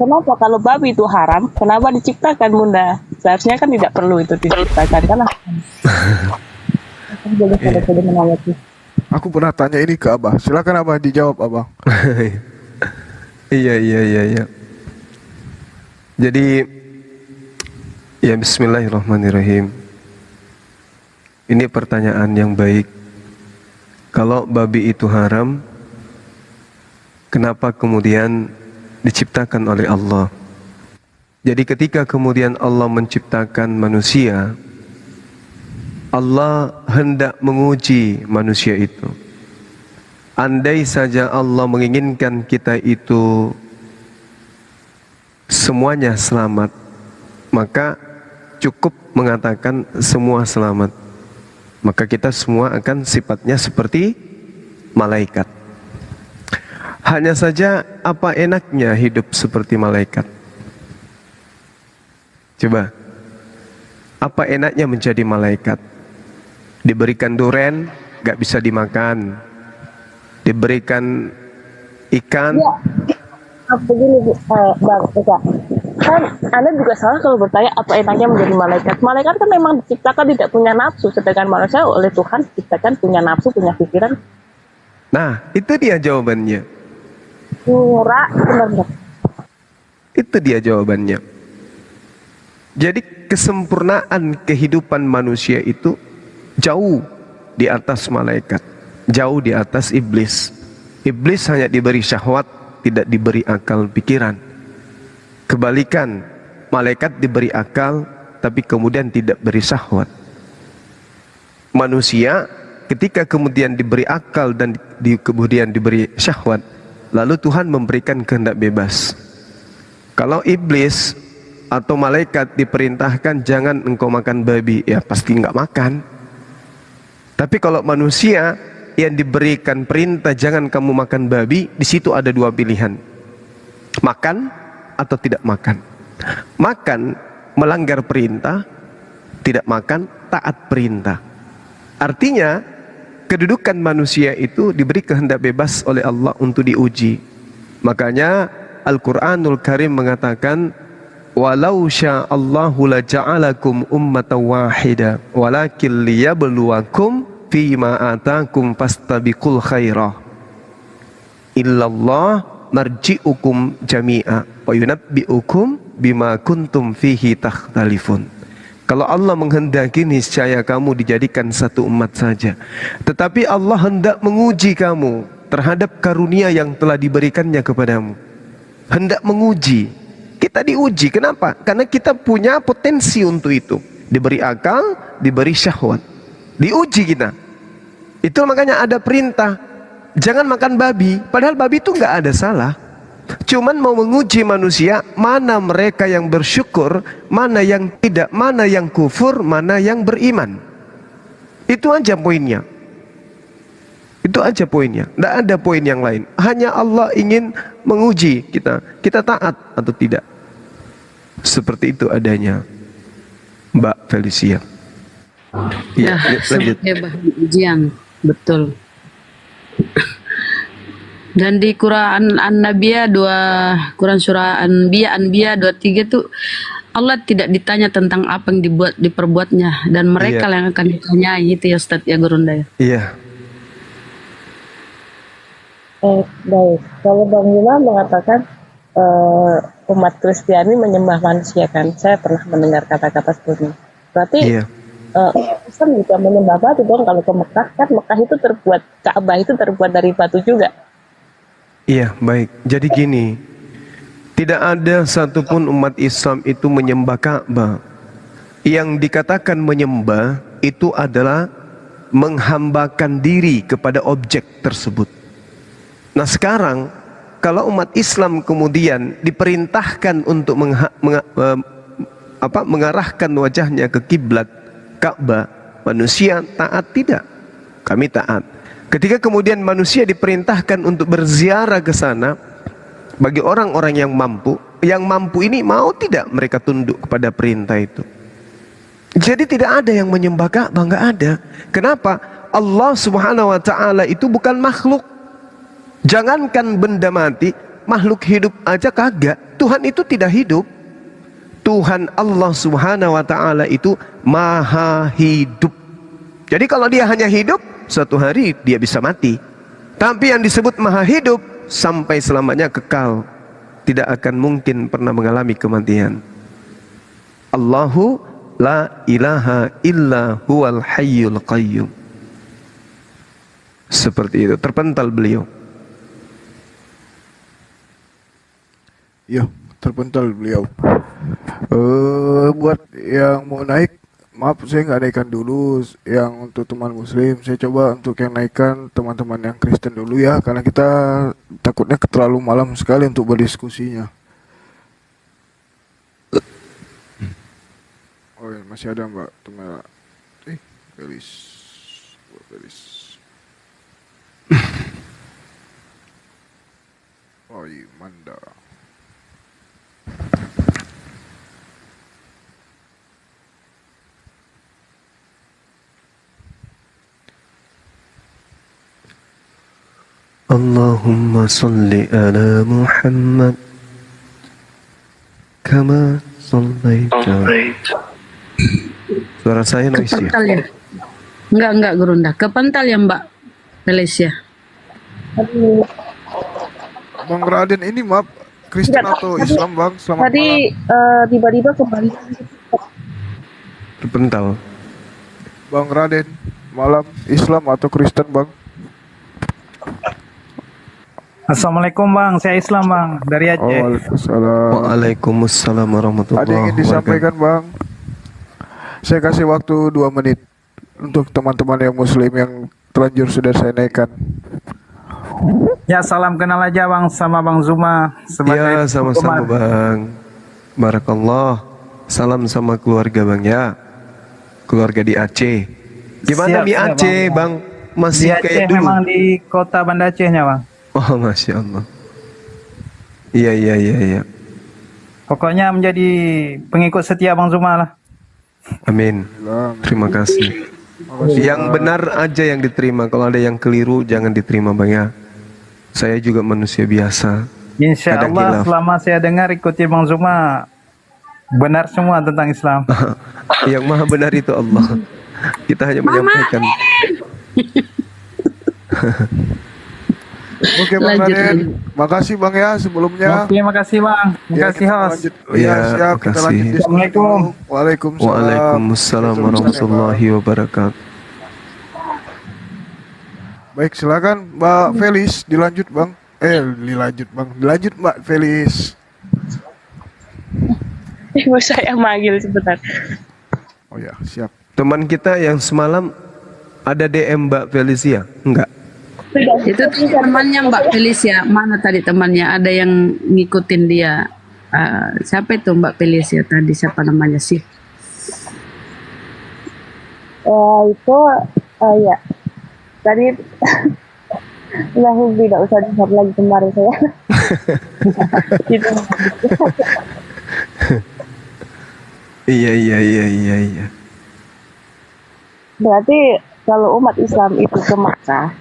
Kenapa kalau babi itu haram? Kenapa diciptakan, Bunda? Seharusnya kan tidak perlu itu diciptakan, kan? Boleh Iya. saya menanggapi. Aku pernah tanya ini ke Abah. Silakan Abah dijawab, Abah. Iya, iya, iya, iya. Jadi, ya bismillahirrahmanirrahim. Ini pertanyaan yang baik. Kalau babi itu haram, kenapa kemudian diciptakan oleh Allah? Jadi ketika kemudian Allah menciptakan manusia, Allah hendak menguji manusia itu. Andai saja Allah menginginkan kita itu semuanya selamat, maka cukup mengatakan semua selamat. Maka kita semua akan sifatnya seperti malaikat. Hanya saja apa enaknya hidup seperti malaikat? Coba, apa enaknya menjadi malaikat? Diberikan duren, gak bisa dimakan. Diberikan ikan. Ya, begini Bu, Bang Eka. Kan Anda juga salah kalau bertanya apa enaknya menjadi malaikat. Malaikat kan memang diciptakan tidak punya nafsu, sedangkan manusia oleh Tuhan diciptakan punya nafsu, punya pikiran. Nah, itu dia jawabannya. Murah, benar-benar. Itu dia jawabannya. Jadi kesempurnaan kehidupan manusia itu jauh di atas malaikat, jauh di atas iblis. Iblis hanya diberi syahwat, tidak diberi akal pikiran. Kebalikan, malaikat diberi akal, tapi kemudian tidak beri syahwat. Manusia ketika kemudian diberi akal dan kemudian diberi syahwat, lalu Tuhan memberikan kehendak bebas. Kalau iblis atau malaikat diperintahkan jangan engkau makan babi, ya pasti nggak makan. Tapi kalau manusia yang diberikan perintah jangan kamu makan babi, di situ ada dua pilihan. Makan atau tidak makan. Makan melanggar perintah, tidak makan taat perintah. Artinya kedudukan manusia itu diberi kehendak bebas oleh Allah untuk diuji. Makanya Al-Quranul Karim mengatakan, walau sya'allahu la ja'alakum ummatan wahida walakin liyabluwakum fima atakum fastabiqul khairah illallah marji'ukum jami'a wa yunabbi'ukum bima kuntum fihi takhtalifun. Kalau Allah menghendaki niscaya kamu dijadikan satu umat saja, tetapi Allah hendak menguji kamu terhadap karunia yang telah diberikannya kepadamu. Hendak menguji. Kita diuji, kenapa? Karena kita punya potensi untuk itu. Diberi akal, diberi syahwat. Diuji kita. Itu makanya ada perintah, jangan makan babi. Padahal babi itu nggak ada salah. Cuman mau menguji manusia, mana mereka yang bersyukur, mana yang tidak, mana yang kufur, mana yang beriman. Itu aja poinnya. Itu aja poinnya. Tidak ada poin yang lain. Hanya Allah ingin menguji kita. Kita taat atau tidak. Seperti itu adanya, Mbak Felicia. Ya, lanjut. Hebat ujian, betul. Dan di Quran An-Nabiyah Quran surah Anbiya 23 tuh Allah tidak ditanya tentang apa yang diperbuatnya, dan mereka yang akan ditanyai, itu ya Ustadz ya Gurunda ya. Iya. Baik. Kalau Bang Yula mengatakan umat Kristiani menyembah manusia, kan saya pernah mendengar kata-kata seperti itu. Berarti Islam juga menyembah batu dong. Kalau ke Mekah, kan Mekah itu terbuat, Ka'bah itu terbuat dari batu juga. Iya, baik. Jadi gini, tidak ada satupun umat Islam itu menyembah Ka'bah. Yang dikatakan menyembah itu adalah menghambakan diri kepada objek tersebut. Nah sekarang, kalau umat Islam kemudian diperintahkan untuk mengarahkan wajahnya ke kiblat Ka'bah, manusia taat tidak? Kami taat. Ketika kemudian manusia diperintahkan untuk berziarah ke sana, bagi orang-orang yang mampu ini mau tidak mereka tunduk kepada perintah itu? Jadi tidak ada yang menyembah Ka'bah, nggak ada. Kenapa? Allah Subhanahu wa taala itu bukan makhluk. Jangankan benda mati, makhluk hidup aja kagak. Tuhan itu tidak hidup. Tuhan Allah Subhanahu wa taala itu maha hidup. Jadi kalau dia hanya hidup, suatu hari dia bisa mati. Tapi yang disebut maha hidup sampai selamanya kekal, tidak akan mungkin pernah mengalami kematian. Allahu la ilaha illa huwal hayyul qayyum. Seperti itu, terpental beliau. Ya, terpental beliau. Buat yang mau naik, maaf saya nggak naikkan dulu. Yang untuk teman muslim, saya coba untuk yang naikkan teman-teman yang Kristen dulu ya, karena kita takutnya terlalu malam sekali untuk berdiskusinya. Oh ya, masih ada Mbak Tumela. Felis. Felis. Oh iya, Manda. Allahumma salli ala Muhammad kama sallaita. Suara saya noise ya? Kepental ya? Enggak Gurunda. Kepental ya Mbak Felicia. Bang Raden ini maaf Kristen atau Islam Bang? Selamat Tadi malam. tiba-tiba kembali. Terpental. Bang Raden, malam Islam atau Kristen Bang? Assalamualaikum Bang, saya Islam Bang, dari Aceh. Waalaikumsalam. Waalaikumsalam warahmatullahi Ada yang ingin disampaikan Bang? Saya kasih waktu 2 menit untuk teman-teman yang muslim yang terlanjur sudah saya naikkan. Ya salam kenal aja Bang sama Bang Zuma Ya, sebagai sama-sama penggemar. Bang. Barakallah. Salam sama keluarga Bang ya. Keluarga di Aceh. Gimana Siap, di siap, Aceh Bang? Masih Di Aceh kayak dulu? memang di kota Banda Acehnya Bang. Oh, Masya Allah. Iya. Pokoknya menjadi pengikut setia Bang Zuma lah. Amin. Terima kasih. Yang benar aja yang diterima. Kalau ada yang keliru jangan diterima Bang ya. Saya juga manusia biasa. Insya Kadang Allah hilaf. selama saya dengar ikuti Bang Zuma benar semua tentang Islam. Yang maha benar itu Allah. Kita hanya menyampaikan. Oke Bang Lanjut, Raden, lanjut. makasih Bang ya sebelumnya. Oke, makasih Bang. Makasih kita host. lanjut. Ya, Ya, siap. Kita makasih. lanjut diskusi Assalamualaikum. dulu. Waalaikumsalam. Waalaikumsalam warahmatullahi wabarakatuh. Baik, silakan Mbak Felis dilanjut Bang. Dilanjut Mbak Felis. Ibu saya manggil sebentar. Oh ya, siap. Teman kita yang semalam ada DM Mbak Felicia? Enggak. Itu tuh temannya Mbak Felicia. Mana tadi temannya? Ada yang ngikutin dia. Siapa itu Mbak Felicia tadi? Siapa namanya sih? Itu ya tadi nah tidak usah disebut lagi kemarin saya. Gitu. Iya. Berarti kalau umat Islam itu ke Makkah,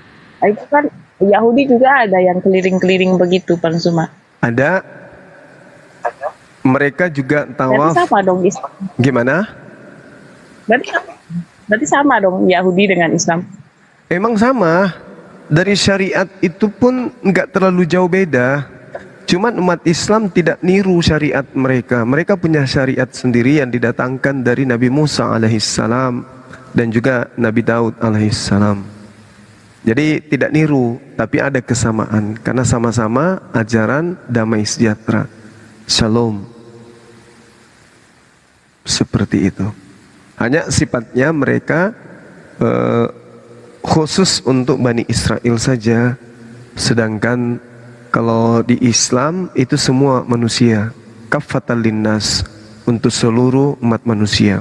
itu kan Yahudi juga ada yang keliling-keliling begitu, Bang Zuma. Ada. Mereka juga Berarti tawaf. sama dong Islam. Gimana? Berarti sama dong Yahudi dengan Islam. Emang sama. Dari syariat itu pun nggak terlalu jauh beda. Cuman umat Islam tidak niru syariat mereka. Mereka punya syariat sendiri yang didatangkan dari Nabi Musa alaihissalam dan juga Nabi Daud alaihissalam. Jadi tidak niru, tapi ada kesamaan karena sama-sama ajaran damai sejahtera, shalom. Seperti itu. Hanya sifatnya mereka khusus untuk Bani Israel saja. Sedangkan kalau di Islam itu semua manusia, kaffatan linnas, untuk seluruh umat manusia.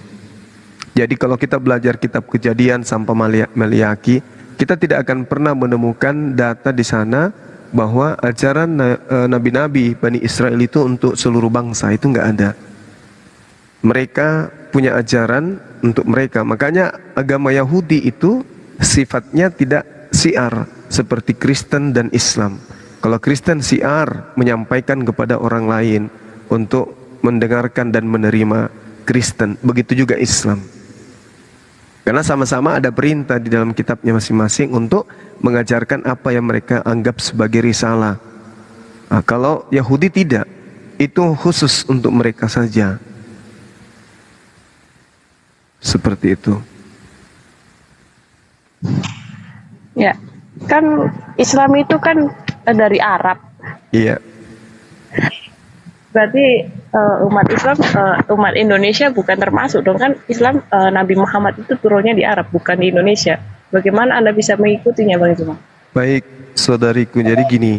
Jadi kalau kita belajar kitab Kejadian sampai Maliaki, kita tidak akan pernah menemukan data di sana bahwa ajaran nabi-nabi Bani Israel itu untuk seluruh bangsa, itu nggak ada. Mereka punya ajaran untuk mereka. Makanya agama Yahudi itu sifatnya tidak syiar seperti Kristen dan Islam. Kalau Kristen siar menyampaikan kepada orang lain untuk mendengarkan dan menerima Kristen. Begitu juga Islam. Karena sama-sama ada perintah di dalam kitabnya masing-masing untuk mengajarkan apa yang mereka anggap sebagai risalah. Nah, kalau Yahudi tidak, itu khusus untuk mereka saja. Seperti itu. Ya, kan Islam itu kan dari Arab. Iya. Berarti umat Islam, umat Indonesia bukan termasuk dong, kan Islam Nabi Muhammad itu turunnya di Arab, bukan di Indonesia. Bagaimana Anda bisa mengikutinya, Bang Juma? Baik, saudariku. Jadi gini,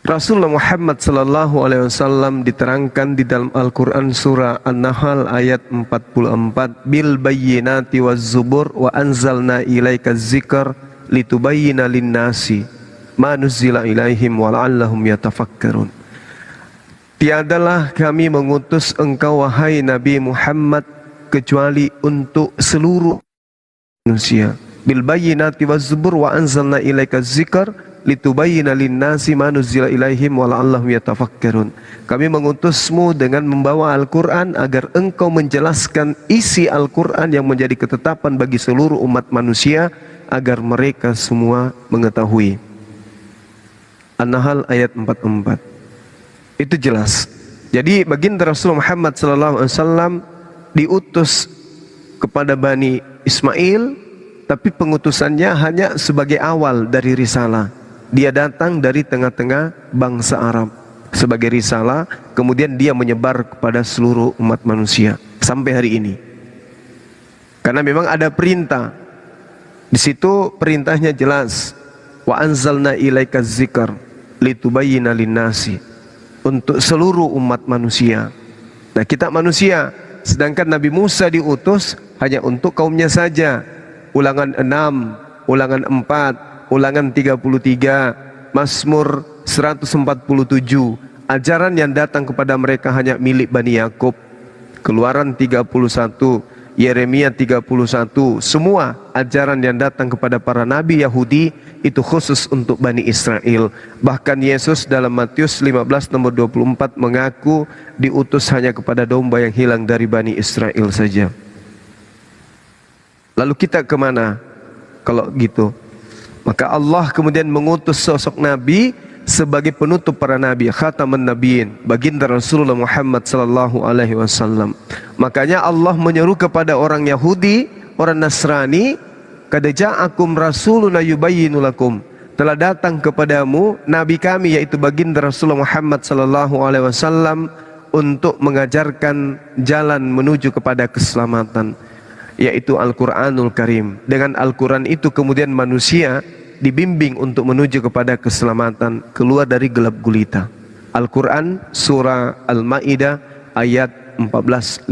Rasulullah Muhammad sallallahu alaihi wasallam diterangkan di dalam Al-Qur'an surah An-Nahl ayat 44, bil bayyinati waz zubur wa anzalna ilaika dzikr litubayyana lin-nasi ma nuzila ilaihim wa la'allahum yatafakkarun. Tiadalah kami mengutus engkau wahai Nabi Muhammad kecuali untuk seluruh manusia. Bil bayyinati waz zubur wa anzalna ilaika dzikr litubayyana lin-nasi ma nuzila ilaihim wa la'allahum yatafakkarun. Kami mengutusmu dengan membawa Al-Qur'an agar engkau menjelaskan isi Al-Qur'an yang menjadi ketetapan bagi seluruh umat manusia agar mereka semua mengetahui. An-Nahl ayat 44. Itu jelas. Jadi baginda Rasulullah Muhammad SAW diutus kepada Bani Ismail, tapi pengutusannya hanya sebagai awal dari risalah. Dia datang dari tengah-tengah bangsa Arab sebagai risalah, kemudian dia menyebar kepada seluruh umat manusia sampai hari ini. Karena memang ada perintah. Di situ perintahnya jelas. Wa anzalna ilaika dzikr litubayyana lin-nasi, untuk seluruh umat manusia. Nah, kita manusia, sedangkan Nabi Musa diutus hanya untuk kaumnya saja. Ulangan 6, Ulangan 4, Ulangan 33, Mazmur 147. Ajaran yang datang kepada mereka hanya milik Bani Yakub. Keluaran 31, Yeremia 31. Semua ajaran yang datang kepada para nabi Yahudi itu khusus untuk Bani Israel. Bahkan Yesus dalam Matius 15 nomor 24 mengaku diutus hanya kepada domba yang hilang dari Bani Israel saja. Lalu kita kemana kalau gitu? Maka Allah kemudian mengutus sosok nabi sebagai penutup para nabi, khataman nabiyyin, baginda Rasulullah Muhammad sallallahu alaihi wasallam. Makanya Allah menyeru kepada orang Yahudi, orang Nasrani, qad ja'akum rasulun yubayyinu lakum, telah datang kepadamu nabi kami yaitu baginda Rasulullah Muhammad sallallahu alaihi wasallam untuk mengajarkan jalan menuju kepada keselamatan, yaitu Al-Qur'anul Karim. Dengan Al-Qur'an itu kemudian manusia dibimbing untuk menuju kepada keselamatan, keluar dari gelap gulita. Al-Quran surah Al-Ma'idah ayat 14-15.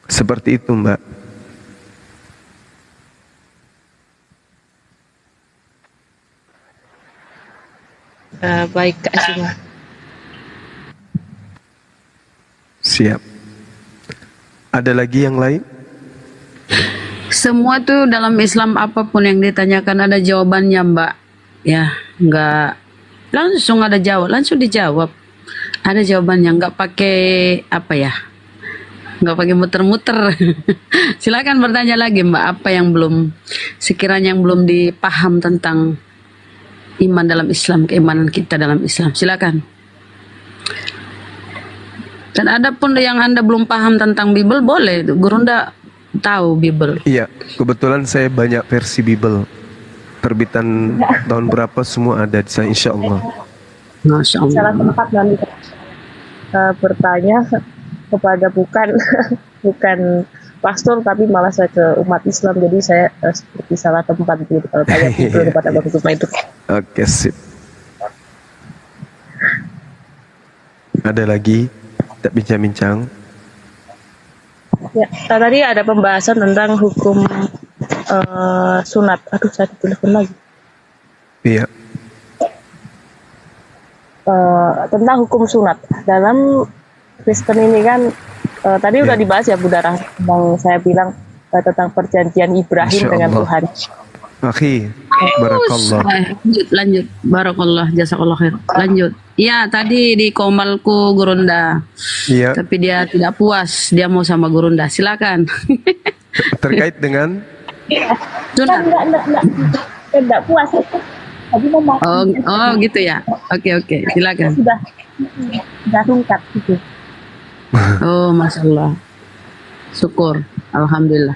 Seperti itu, Mbak. Baik, Kak Juma. Siap. Ada lagi yang lain? Semua tuh dalam Islam apapun yang ditanyakan ada jawabannya, Mbak. Ya, enggak langsung ada jawab, langsung dijawab. Ada jawabannya, enggak pakai apa ya? Enggak pakai muter-muter. Silakan bertanya lagi, Mbak, apa yang belum sekiranya yang belum dipaham tentang iman dalam Islam, keimanan kita dalam Islam. Silakan. Dan ada pun yang Anda belum paham tentang Bible, boleh. Guru Anda tahu Bible. Iya, kebetulan saya banyak versi Bible. Terbitan tahun berapa semua ada di saya, insya Allah. Masya Allah. Salah tempat nanti bertanya kepada bukan pastor, tapi malah saya ke umat Islam. Jadi saya seperti salah tempat gitu kalau tanya Bible kepada Bang Zuma itu. Oke, sip. Ada lagi tak bincang-bincang? Ya, tadi ada pembahasan tentang hukum sunat. Aduh, saya ditelepon lagi. Iya. Tentang hukum sunat dalam Kristen ini kan tadi udah dibahas ya, Budara, yang saya bilang tentang perjanjian Ibrahim Masya dengan Allah. Tuhan. Akhi, barakallah. Lanjut. Barakallah, jazakallah khair. Lanjut. Ya, tadi di Komalku Gurunda. Iya. Tapi dia tidak puas, dia mau sama Gurunda. Silakan. Terkait dengan Sunat. Enggak puas. Tadi mau Oh, gitu ya. Oke, silakan. sudah singkat gitu. Oh, masya Allah. Syukur, alhamdulillah.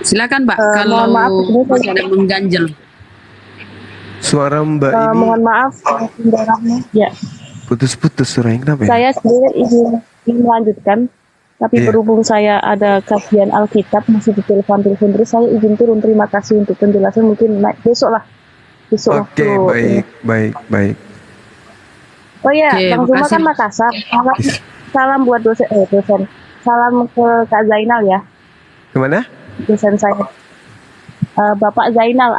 Silakan Mbak, kalau mohon maaf, ini saya- masih ada mengganjel. suara Mbak ini Mohon maaf, daerahnya. Ya, putus-putus suaranya, kenapa ya? saya sebenarnya ingin melanjutkan, tapi Iya. berhubung saya ada kajian Alkitab masih di telepon terus, saya izin turun. Terima kasih untuk penjelasan, mungkin besok lah. Besok Oke, baik. Oh ya, Oke, Bang Zuma makasih. kan Makassar. Salam buat dosen. Salam ke Kak Zainal ya, Kemana? dosen saya. Bapak Zainal,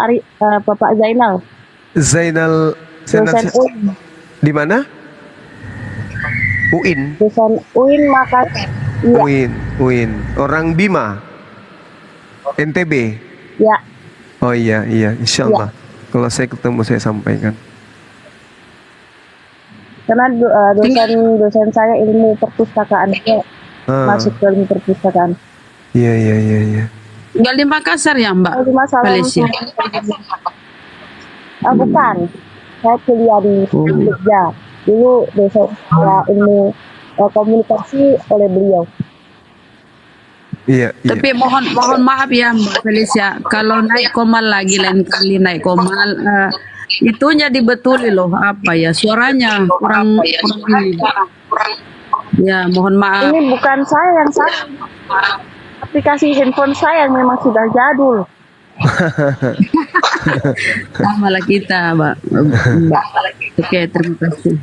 Bapak Zainal, Zainal dosen UIN, di mana? UIN. dosen UIN Makassar. Iya, UIN. Orang Bima. NTB. ya. Oh iya, insyaallah. Kalau saya ketemu saya sampaikan. Karena dosen saya ilmu perpustakaan, dia masuk ke ilmu perpustakaan. Iya. Tinggal di Makassar ya Mbak? Cuma salam. Malaysia. Bukan, saya kuliah di Jogja. Dulu dosen saya ilmu komunikasi oleh beliau. Iya. Tapi mohon maaf ya Mbak Felicia, kalau naik komal lagi lain kali naik komal itunya dibetuli loh, apa ya, suaranya kurang ini. Ya, mohon maaf. Ini bukan saya yang salah. Aplikasi handphone saya yang memang sudah jadul. Sama lah kita, Mbak. Oke, terima kasih.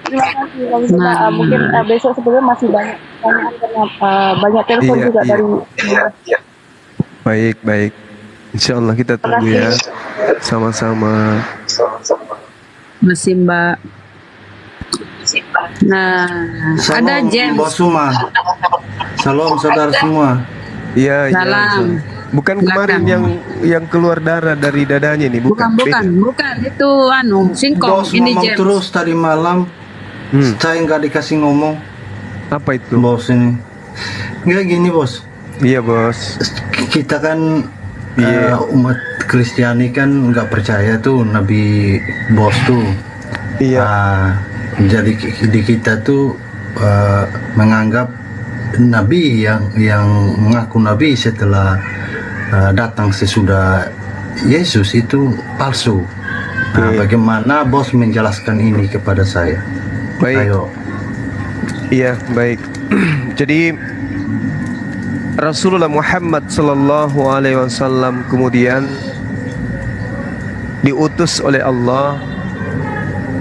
Terima kasih Bang Zuma. Mungkin besok sebenarnya masih banyak telepon Iya, juga iya. dari Baik. Insyaallah kita tunggu ya. Sama-sama. Masih Mbak. Nah, ada James. Bos Suma. Salam saudara semua. Iya. Salam. Bukan Silakan. kemarin yang keluar darah dari dadanya nih, bukan. Bukan. Itu singkong. Bos Ini ngomong James. terus tadi malam. Saya nggak dikasih ngomong. Apa itu? Bos ini. Nggak gini bos. Iya, Bos. Kita kan Iya. umat Kristiani kan nggak percaya tuh Nabi Bos tuh. Iya. Jadi di kita tuh menganggap Nabi yang mengaku Nabi setelah datang sesudah Yesus itu palsu. Bagaimana Bos menjelaskan ini kepada saya? Baik. Ayo. Iya, baik. Jadi Rasulullah Muhammad sallallahu alaihi wasallam kemudian diutus oleh Allah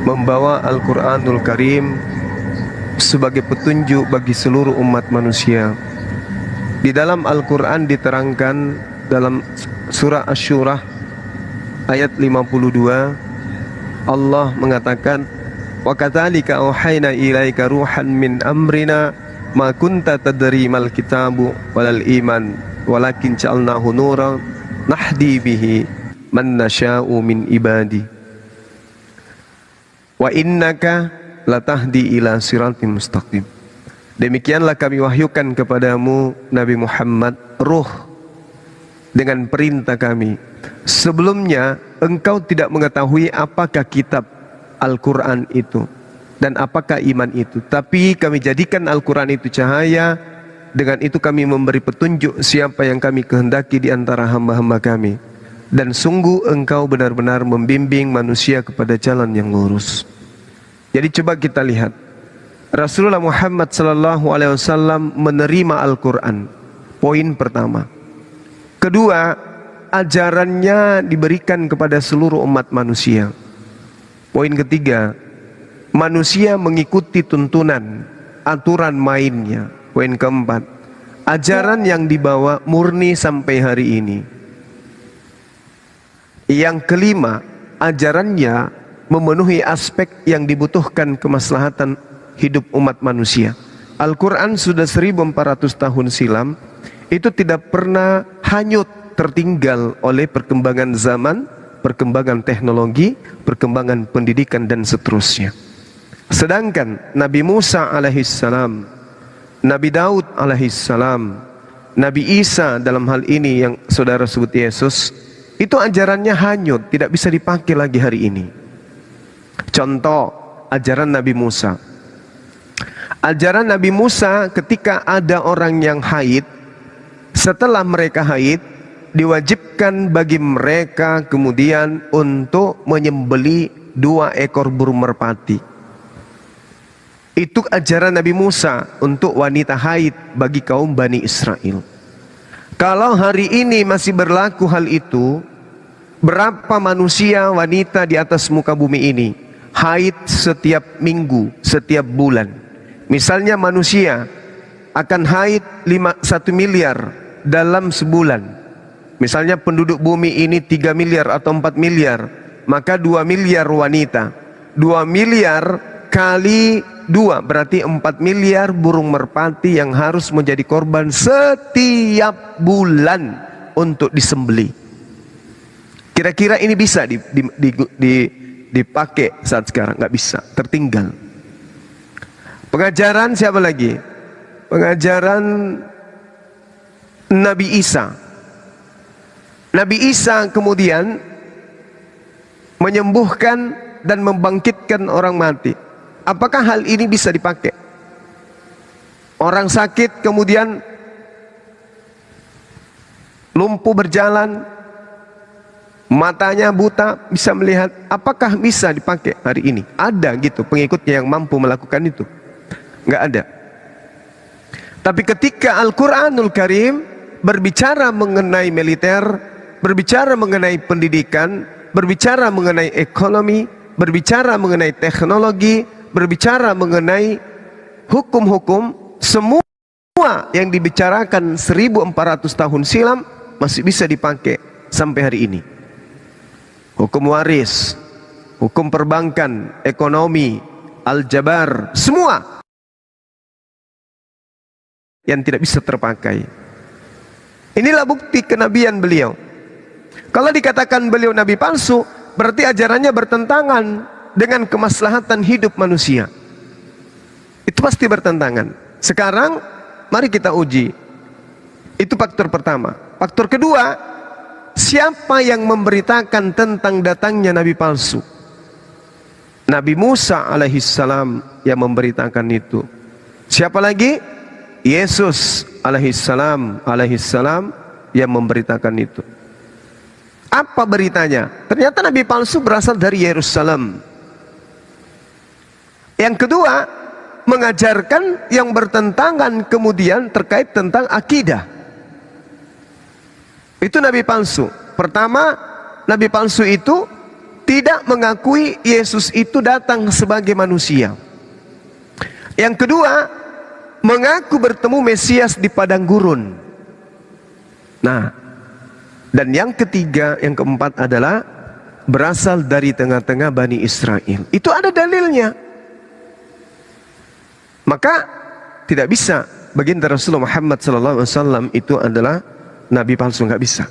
membawa Al-Qur'anul Karim sebagai petunjuk bagi seluruh umat manusia. Di dalam Al-Qur'an diterangkan dalam surah Asy-Syura ayat 52, Allah mengatakan, "Wa kadzalika auhayna ilaika ruhan min amrina ma kunta tadri mal kitabu walal iman walakin ja'alnahu nuran nahdi bihi man nasya'u min ibadi wa innaka latahdi ila siratim mustaqim." Demikianlah kami wahyukan kepadamu Nabi Muhammad ruh dengan perintah kami. Sebelumnya engkau tidak mengetahui apakah kitab Al-Quran itu dan apakah iman itu, tapi kami jadikan Al-Quran itu cahaya. Dengan itu kami memberi petunjuk siapa yang kami kehendaki di antara hamba-hamba kami, dan sungguh engkau benar-benar membimbing manusia kepada jalan yang lurus. Jadi coba kita lihat, Rasulullah Muhammad SAW menerima Al-Quran. Poin pertama. Kedua, ajarannya diberikan kepada seluruh umat manusia. Poin ketiga, manusia mengikuti tuntunan, aturan mainnya. Poin keempat, ajaran yang dibawa murni sampai hari ini. Yang kelima, ajarannya memenuhi aspek yang dibutuhkan kemaslahatan hidup umat manusia. Al-Quran sudah 1400 tahun silam, itu tidak pernah hanyut tertinggal oleh perkembangan zaman, perkembangan teknologi, perkembangan pendidikan dan seterusnya. Sedangkan Nabi Musa alaihissalam, Nabi Daud alaihissalam, Nabi Isa dalam hal ini yang saudara sebut Yesus, itu ajarannya hanyut, tidak bisa dipakai lagi hari ini. Contoh ajaran Nabi Musa. Ajaran Nabi Musa ketika ada orang yang haid, setelah mereka haid, diwajibkan bagi mereka kemudian untuk menyembeli 2 ekor burung merpati. Itu ajaran Nabi Musa untuk wanita haid bagi kaum Bani Israel. Kalau hari ini masih berlaku hal itu, berapa manusia wanita di atas muka bumi ini haid setiap minggu, setiap bulan? Misalnya manusia akan haid 1 miliar dalam sebulan. Misalnya penduduk bumi ini 3 miliar atau 4 miliar, maka 2 miliar wanita. 2 miliar kali 2 berarti 4 miliar burung merpati yang harus menjadi korban setiap bulan untuk disembeli. Kira-kira ini bisa dipakai saat sekarang? Nggak bisa, tertinggal. Pengajaran siapa lagi? Pengajaran Nabi Isa. Nabi Isa kemudian menyembuhkan dan membangkitkan orang mati. Apakah hal ini bisa dipakai? Orang sakit kemudian lumpuh berjalan, matanya buta, bisa melihat. Apakah bisa dipakai hari ini? Ada gitu pengikutnya yang mampu melakukan itu? Nggak ada. Tapi ketika Al-Quranul Karim berbicara mengenai militer, berbicara mengenai pendidikan, berbicara mengenai ekonomi, berbicara mengenai teknologi, berbicara mengenai hukum-hukum, semua yang dibicarakan 1400 tahun silam masih bisa dipakai sampai hari ini. Hukum waris, hukum perbankan, ekonomi, aljabar, semua yang tidak bisa terpakai. Inilah bukti kenabian beliau. Kalau dikatakan beliau nabi palsu, berarti ajarannya bertentangan dengan kemaslahatan hidup manusia. Itu pasti bertentangan. Sekarang mari kita uji. Itu faktor pertama. Faktor kedua, siapa yang memberitakan tentang datangnya nabi palsu? Nabi Musa alaihissalam yang memberitakan itu. Siapa lagi? Yesus alaihissalam yang memberitakan itu. Apa beritanya? Ternyata nabi palsu berasal dari Yerusalem. Yang kedua, mengajarkan yang bertentangan kemudian terkait tentang akidah. Itu nabi palsu. Pertama, nabi palsu itu tidak mengakui Yesus itu datang sebagai manusia. Yang kedua, mengaku bertemu Mesias di padang gurun. Nah, dan yang ketiga, yang keempat adalah berasal dari tengah-tengah Bani Israel. Itu ada dalilnya. Maka tidak bisa baginda Rasulullah Muhammad SAW itu adalah nabi palsu, nggak bisa.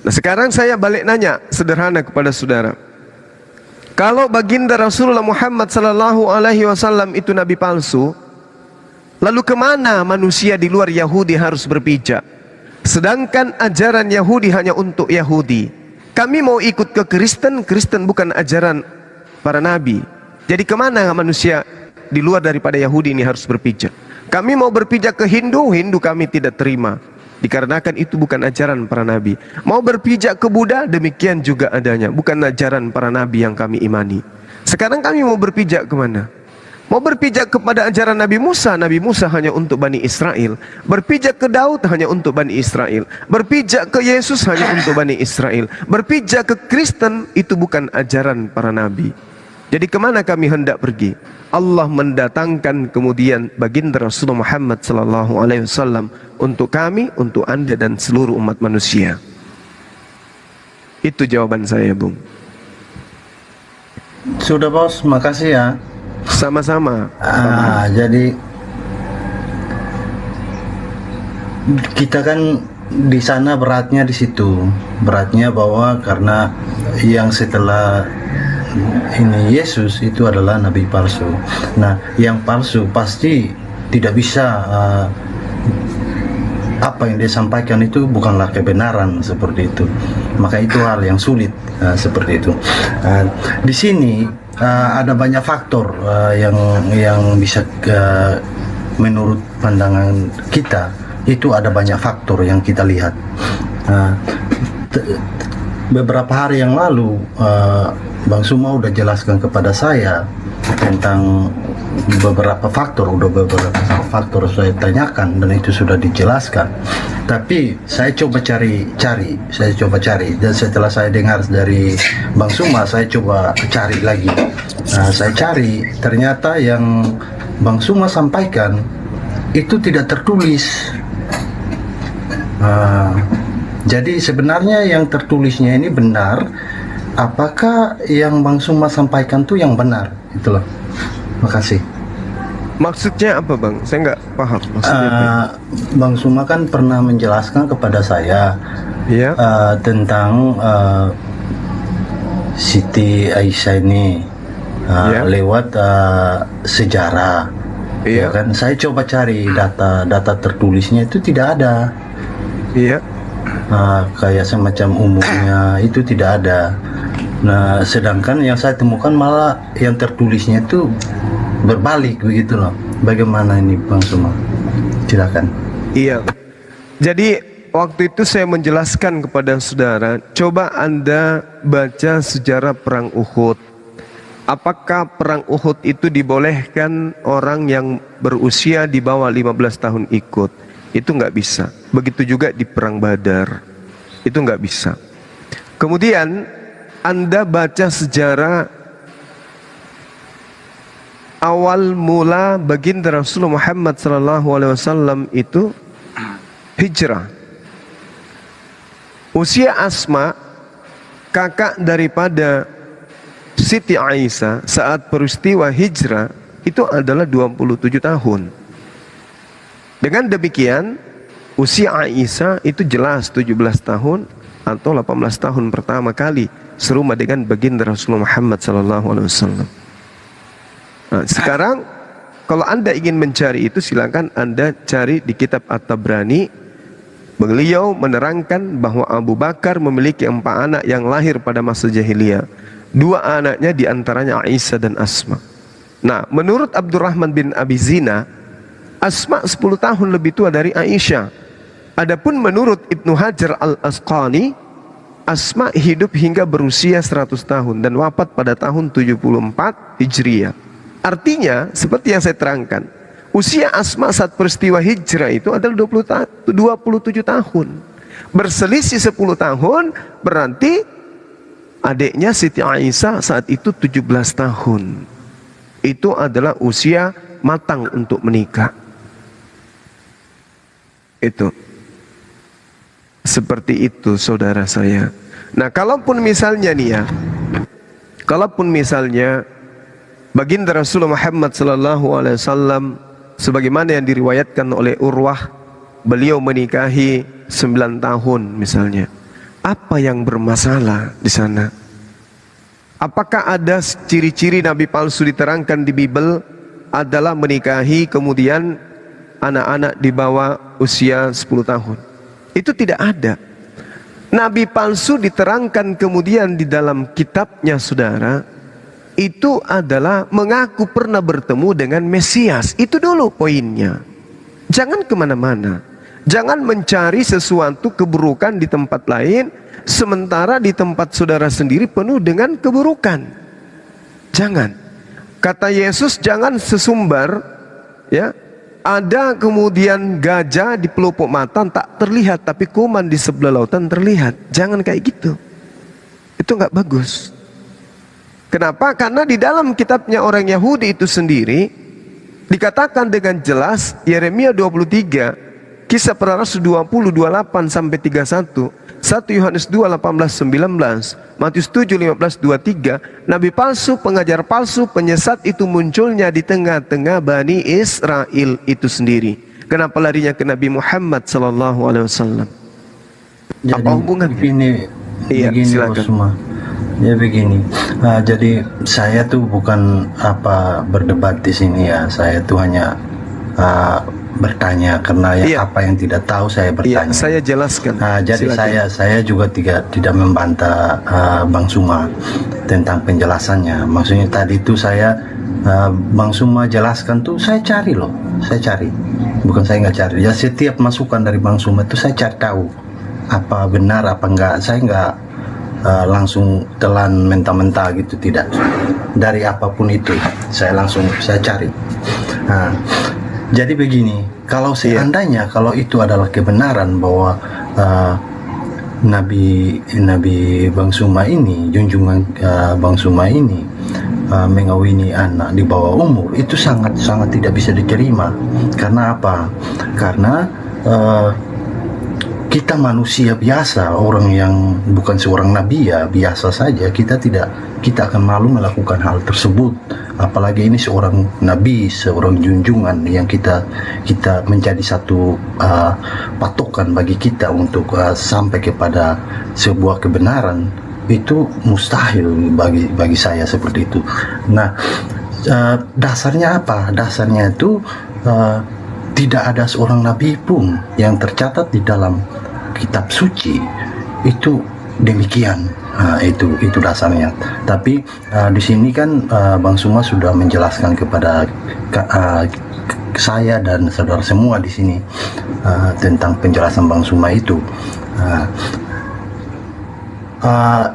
Nah sekarang saya balik nanya sederhana kepada saudara. Kalau baginda Rasulullah Muhammad SAW itu nabi palsu, lalu kemana manusia di luar Yahudi harus berpijak? Sedangkan ajaran Yahudi hanya untuk Yahudi. Kami mau ikut ke Kristen, Kristen bukan ajaran para nabi. Jadi kemana manusia di luar daripada Yahudi ini harus berpijak? Kami mau berpijak ke Hindu, Hindu kami tidak terima, dikarenakan itu bukan ajaran para nabi. Mau berpijak ke Buddha, demikian juga adanya, bukan ajaran para nabi yang kami imani. Sekarang kami mau berpijak kemana? Mau berpijak kepada ajaran Nabi Musa, Nabi Musa hanya untuk Bani Israel. Berpijak ke Daud hanya untuk Bani Israel. Berpijak ke Yesus hanya untuk Bani Israel. Berpijak ke Kristen, itu bukan ajaran para nabi. Jadi kemana kami hendak pergi? Allah mendatangkan kemudian baginda Rasulullah Muhammad SAW untuk kami, untuk anda dan seluruh umat manusia. Itu jawaban saya, Bung. Sudah bos, makasih ya. Sama-sama. Jadi kita kan di sana beratnya di situ. Beratnya bahwa karena yang setelah ini Yesus itu adalah nabi palsu. Nah, yang palsu pasti tidak bisa apa yang dia sampaikan itu bukanlah kebenaran seperti itu. Maka itu hal yang sulit seperti itu. Di sini ada banyak faktor yang bisa menurut pandangan kita itu ada banyak faktor yang kita lihat. Beberapa hari yang lalu Bang Suma udah jelaskan kepada saya tentang beberapa faktor saya tanyakan dan itu sudah dijelaskan. Tapi saya coba cari dan setelah saya dengar dari Bang Suma saya coba cari lagi. Saya cari ternyata yang Bang Suma sampaikan itu tidak tertulis. Jadi sebenarnya yang tertulisnya ini benar. Apakah yang Bang Suma sampaikan tuh yang benar? Itulah. Makasih. Maksudnya apa Bang? Saya nggak paham maksudnya apa. Bang Suma kan pernah menjelaskan kepada saya tentang Siti Aisyah ini lewat sejarah. Ya kan? Saya coba cari data tertulisnya itu tidak ada. Kayak semacam umumnya itu tidak ada. Nah, sedangkan yang saya temukan malah yang tertulisnya itu berbalik begitu loh. Bagaimana ini Bang Suma? Silakan. Iya. Jadi waktu itu saya menjelaskan kepada saudara, coba Anda baca sejarah perang Uhud. Apakah perang Uhud itu dibolehkan orang yang berusia di bawah 15 tahun ikut? Itu nggak bisa. Begitu juga di perang Badar. Itu nggak bisa. Kemudian Anda baca sejarah awal mula baginda Rasulullah Muhammad SAW itu hijrah. Usia Asma, kakak daripada Siti Aisyah saat peristiwa hijrah itu adalah 27 tahun. Dengan demikian usia Aisyah itu jelas 17 tahun atau 18 tahun pertama kali serumah dengan baginda Rasulullah Muhammad SAW. Nah, sekarang kalau Anda ingin mencari itu silakan Anda cari di kitab At-Tabrani. Beliau menerangkan bahwa Abu Bakar memiliki 4 anak yang lahir pada masa jahiliyah. 2 anaknya diantaranya Aisyah dan Asma. Nah, menurut Abdurrahman bin Abi Zina, Asma 10 tahun lebih tua dari Aisyah. Adapun menurut Ibnu Hajar Al-Asqalani, Asma hidup hingga berusia 100 tahun dan wafat pada tahun 74 Hijriah. Artinya, seperti yang saya terangkan, usia Asma saat peristiwa hijrah itu adalah 27 tahun. Berselisih 10 tahun, berarti adiknya Siti Aisyah saat itu 17 tahun. Itu adalah usia matang untuk menikah. Itu. Seperti itu saudara saya. Nah, kalaupun misalnya nih ya, kalaupun misalnya baginda Rasulullah Muhammad SAW sebagaimana yang diriwayatkan oleh Urwah, beliau menikahi 9 tahun misalnya. Apa yang bermasalah di sana? Apakah ada ciri-ciri nabi palsu diterangkan di Bible adalah menikahi kemudian anak-anak di bawah usia 10 tahun? Itu tidak ada. Nabi palsu diterangkan kemudian di dalam kitabnya saudara, itu adalah mengaku pernah bertemu dengan Mesias. Itu dulu poinnya. Jangan kemana-mana. Jangan mencari sesuatu keburukan di tempat lain, sementara di tempat saudara sendiri penuh dengan keburukan. Jangan. Kata Yesus, jangan sesumbar, ya. Ada kemudian gajah di pelupuk mata tak terlihat, tapi kuman di sebelah lautan terlihat. Jangan kayak gitu. Itu nggak bagus. Kenapa? Karena di dalam kitabnya orang Yahudi itu sendiri dikatakan dengan jelas, Yeremia 23, Kisah Para Rasul 20, 28 sampai 31, 1 Yohanes 2, 18, 19, Matius 7, 15, 23, Nabi palsu, pengajar palsu, penyesat itu munculnya di tengah-tengah Bani Israel itu sendiri. Kenapa larinya ke Nabi Muhammad SAW? Apa hubungan? Begini, Iya, begini silakan. Bos Suma. Ya begini, jadi saya tuh bukan berdebat di sini ya. Saya tuh hanya bertanya karena Iya. apa yang tidak tahu saya Iya, bertanya. saya jelaskan. Jadi Silakan. saya juga tidak membantah Bang Suma tentang penjelasannya. Maksudnya tadi itu Bang Suma jelaskan tuh saya cari loh, saya cari. Bukan saya nggak cari. Ya setiap masukan dari Bang Suma itu saya cari tahu apa benar apa enggak. Saya nggak langsung telan mentah-mentah gitu, tidak. Dari apapun itu saya cari. Nah, jadi begini, kalau seandainya kalau itu adalah kebenaran bahwa Nabi Bang Suma ini, junjungan Bang Suma ini mengawini anak di bawah umur, itu sangat tidak bisa diterima. Karena apa? Karena kita manusia biasa, orang yang bukan seorang nabi ya, biasa saja, kita akan malu melakukan hal tersebut. Apalagi ini seorang nabi, seorang junjungan yang kita menjadi satu patokan bagi kita untuk sampai kepada sebuah kebenaran. Itu mustahil bagi saya seperti itu. Nah, dasarnya apa? Dasarnya itu tidak ada seorang nabi pun yang tercatat di dalam kitab suci itu demikian. Nah, itu dasarnya. Tapi di sini kan Bang Suma sudah menjelaskan kepada saya dan saudara semua di sini tentang penjelasan Bang Suma itu.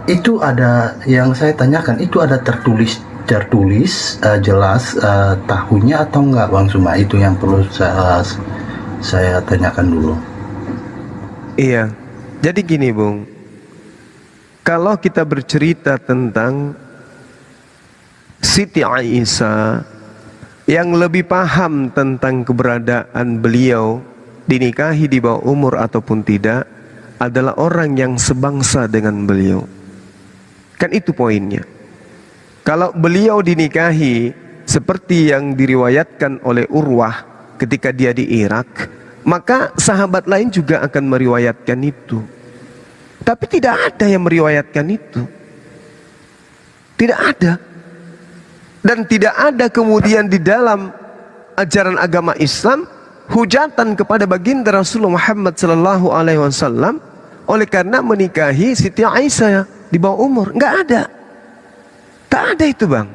Itu ada yang saya tanyakan, itu ada tertulis jelas tahunnya atau enggak Bang Suma? Itu yang perlu saya tanyakan dulu. Iya. Jadi gini, Bung. Kalau kita bercerita tentang Siti Aisyah yang lebih paham tentang keberadaan beliau dinikahi di bawah umur ataupun tidak adalah orang yang sebangsa dengan beliau. Kan itu poinnya. Kalau beliau dinikahi seperti yang diriwayatkan oleh Urwah ketika dia di Irak, maka sahabat lain juga akan meriwayatkan itu. Tapi tidak ada yang meriwayatkan itu. Tidak ada. Dan tidak ada kemudian di dalam ajaran agama Islam hujatan kepada baginda Rasulullah Muhammad sallallahu alaihi wasallam oleh karena menikahi Siti Aisyah di bawah umur. Enggak ada. Tak ada itu, Bang.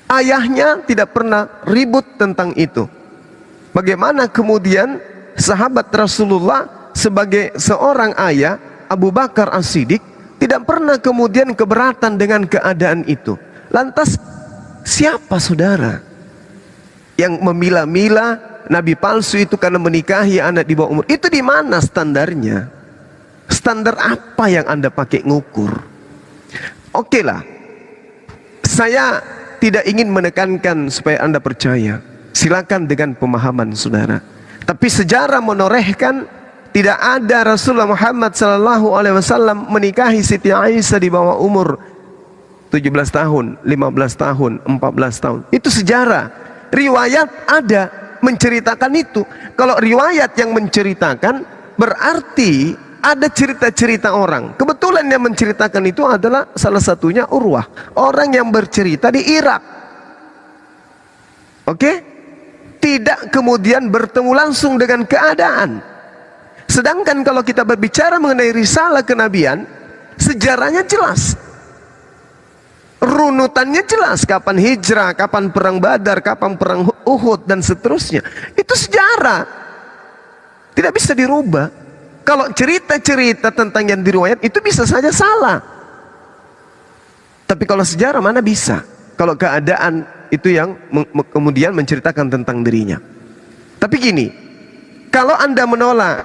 Ayahnya tidak pernah ribut tentang itu. Bagaimana kemudian sahabat Rasulullah sebagai seorang ayah, Abu Bakar As-Siddiq, tidak pernah kemudian keberatan dengan keadaan itu. Lantas siapa saudara yang memilah-milah nabi palsu itu karena menikahi anak di bawah umur? Itu di mana standarnya? Standar apa yang Anda pakai ngukur? Oke lah, saya tidak ingin menekankan supaya Anda percaya. Silakan dengan pemahaman saudara. Tapi sejarah menorehkan tidak ada Rasulullah Muhammad sallallahu alaihi wasallam menikahi Siti Aisyah di bawah umur 17 tahun, 15 tahun, 14 tahun. Itu sejarah. Riwayat ada menceritakan itu. Kalau riwayat yang menceritakan berarti ada cerita-cerita orang. Kebetulan yang menceritakan itu adalah salah satunya Urwah, orang yang bercerita di Irak. Oke? Tidak kemudian bertemu langsung dengan keadaan. Sedangkan kalau kita berbicara mengenai risalah kenabian, sejarahnya jelas. Runutannya jelas, kapan hijrah, kapan perang Badar, kapan perang Uhud dan seterusnya. Itu sejarah. Tidak bisa dirubah. Kalau cerita-cerita tentang yang diriwayat itu bisa saja salah. Tapi kalau sejarah mana bisa? Kalau keadaan itu yang kemudian menceritakan tentang dirinya. Tapi gini, kalau Anda menolak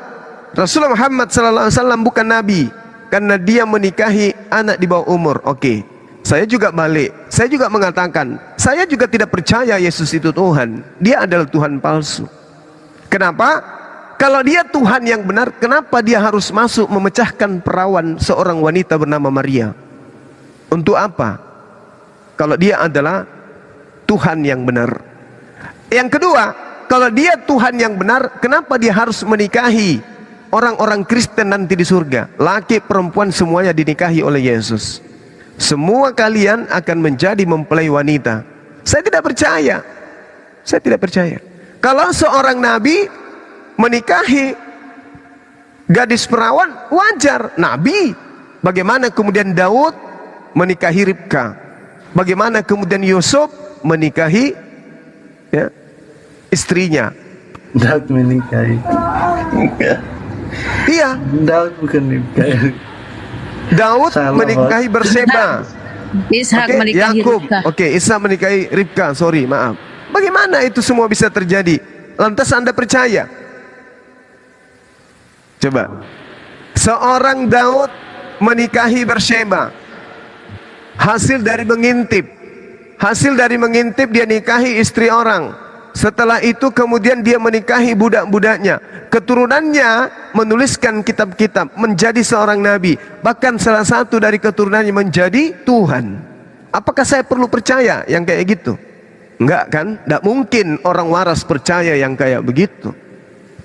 Rasulullah Muhammad SAW bukan nabi karena dia menikahi anak di bawah umur, oke. Saya juga balik, saya juga mengatakan, saya juga tidak percaya Yesus itu Tuhan. Dia adalah Tuhan palsu. Kenapa? Kalau dia Tuhan yang benar, kenapa dia harus masuk memecahkan perawan seorang wanita bernama Maria? Untuk apa? Kalau dia adalah Tuhan yang benar. Yang kedua, kalau dia Tuhan yang benar, kenapa dia harus menikahi orang-orang Kristen nanti di surga, laki perempuan semuanya dinikahi oleh Yesus. Semua kalian akan menjadi mempelai wanita. Saya tidak percaya. Saya tidak percaya. Kalau seorang nabi menikahi gadis perawan, wajar. Nabi. Bagaimana kemudian Daud menikahi Ribka? Bagaimana kemudian Yusuf menikahi istrinya? Daud menikahi. Iya. Daud bukan menikahi. Daud menikahi Berseba. Ishak menikahi Yakub. Ribka. Ishak menikahi Ribka. Sorry, maaf. Bagaimana itu semua bisa terjadi? Lantas Anda percaya? Coba. Seorang Daud menikahi Berseba. Hasil dari mengintip. Hasil dari mengintip dia nikahi istri orang. Setelah itu kemudian dia menikahi budak-budaknya. Keturunannya menuliskan kitab-kitab, menjadi seorang nabi. Bahkan salah satu dari keturunannya menjadi Tuhan. Apakah saya perlu percaya yang kayak gitu? Enggak kan? Tidak mungkin orang waras percaya yang kayak begitu.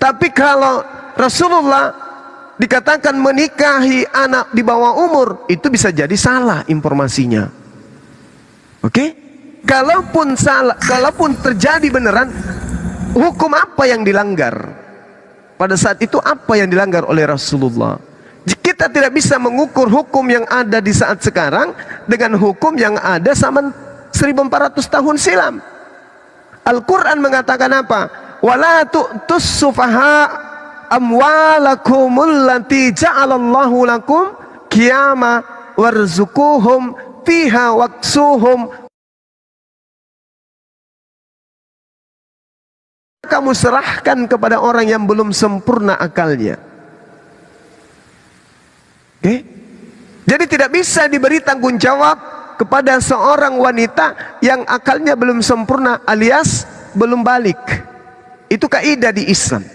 Tapi kalau Rasulullah dikatakan menikahi anak di bawah umur, itu bisa jadi salah informasinya. Oke? Kalaupun salah, kalaupun terjadi beneran, hukum apa yang dilanggar? Pada saat itu apa yang dilanggar oleh Rasulullah? Kita tidak bisa mengukur hukum yang ada di saat sekarang dengan hukum yang ada zaman 1400 tahun silam. Al-Quran mengatakan apa? Wala tu'tus sufaha amwalakumul lati ja'alallahu lakum qiyama warzukuhum fiha waksuhum. Kamu serahkan kepada orang yang belum sempurna akalnya. Oke? Jadi tidak bisa diberi tanggung jawab kepada seorang wanita yang akalnya belum sempurna alias belum balik. Itu kaidah di Islam.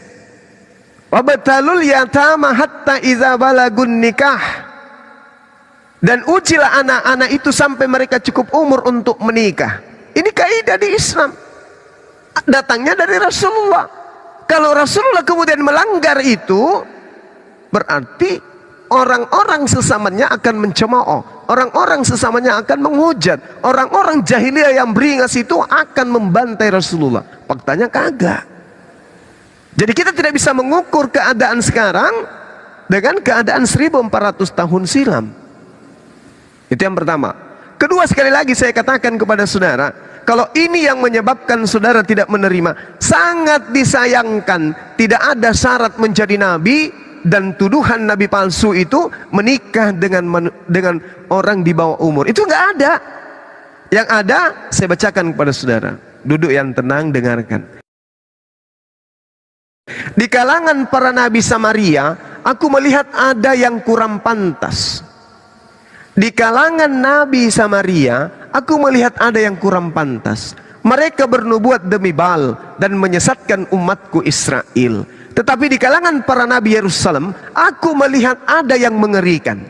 Wabtalul yatama hatta idza balagun nikah. Dan ujilah anak-anak itu sampai mereka cukup umur untuk menikah. Ini kaidah di Islam. Datangnya dari Rasulullah. Kalau Rasulullah kemudian melanggar itu, berarti orang-orang sesamanya akan mencemooh, orang-orang sesamanya akan menghujat, orang-orang jahiliyah yang beringas itu akan membantai Rasulullah. Faktanya kagak. Jadi kita tidak bisa mengukur keadaan sekarang dengan keadaan 1400 tahun silam. Itu yang pertama. Kedua, sekali lagi saya katakan kepada saudara, kalau ini yang menyebabkan saudara tidak menerima, sangat disayangkan tidak ada syarat menjadi nabi, dan tuduhan nabi palsu itu menikah dengan orang di bawah umur. Itu nggak ada. Yang ada, saya bacakan kepada saudara. Duduk yang tenang, dengarkan. Di kalangan para nabi Samaria, aku melihat ada yang kurang pantas. Di kalangan nabi Samaria, aku melihat ada yang kurang pantas. Mereka bernubuat demi Baal dan menyesatkan umatku Israel. Tetapi di kalangan para nabi Yerusalem, aku melihat ada yang mengerikan.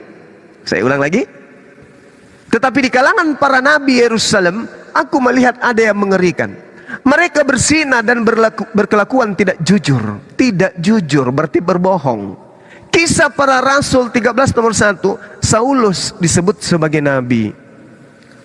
Saya ulang lagi. Tetapi di kalangan para nabi Yerusalem, aku melihat ada yang mengerikan. Mereka berzina dan berkelakuan tidak jujur. Tidak jujur berarti berbohong. Kisah para Rasul 13 nomor 1, Saulus disebut sebagai nabi.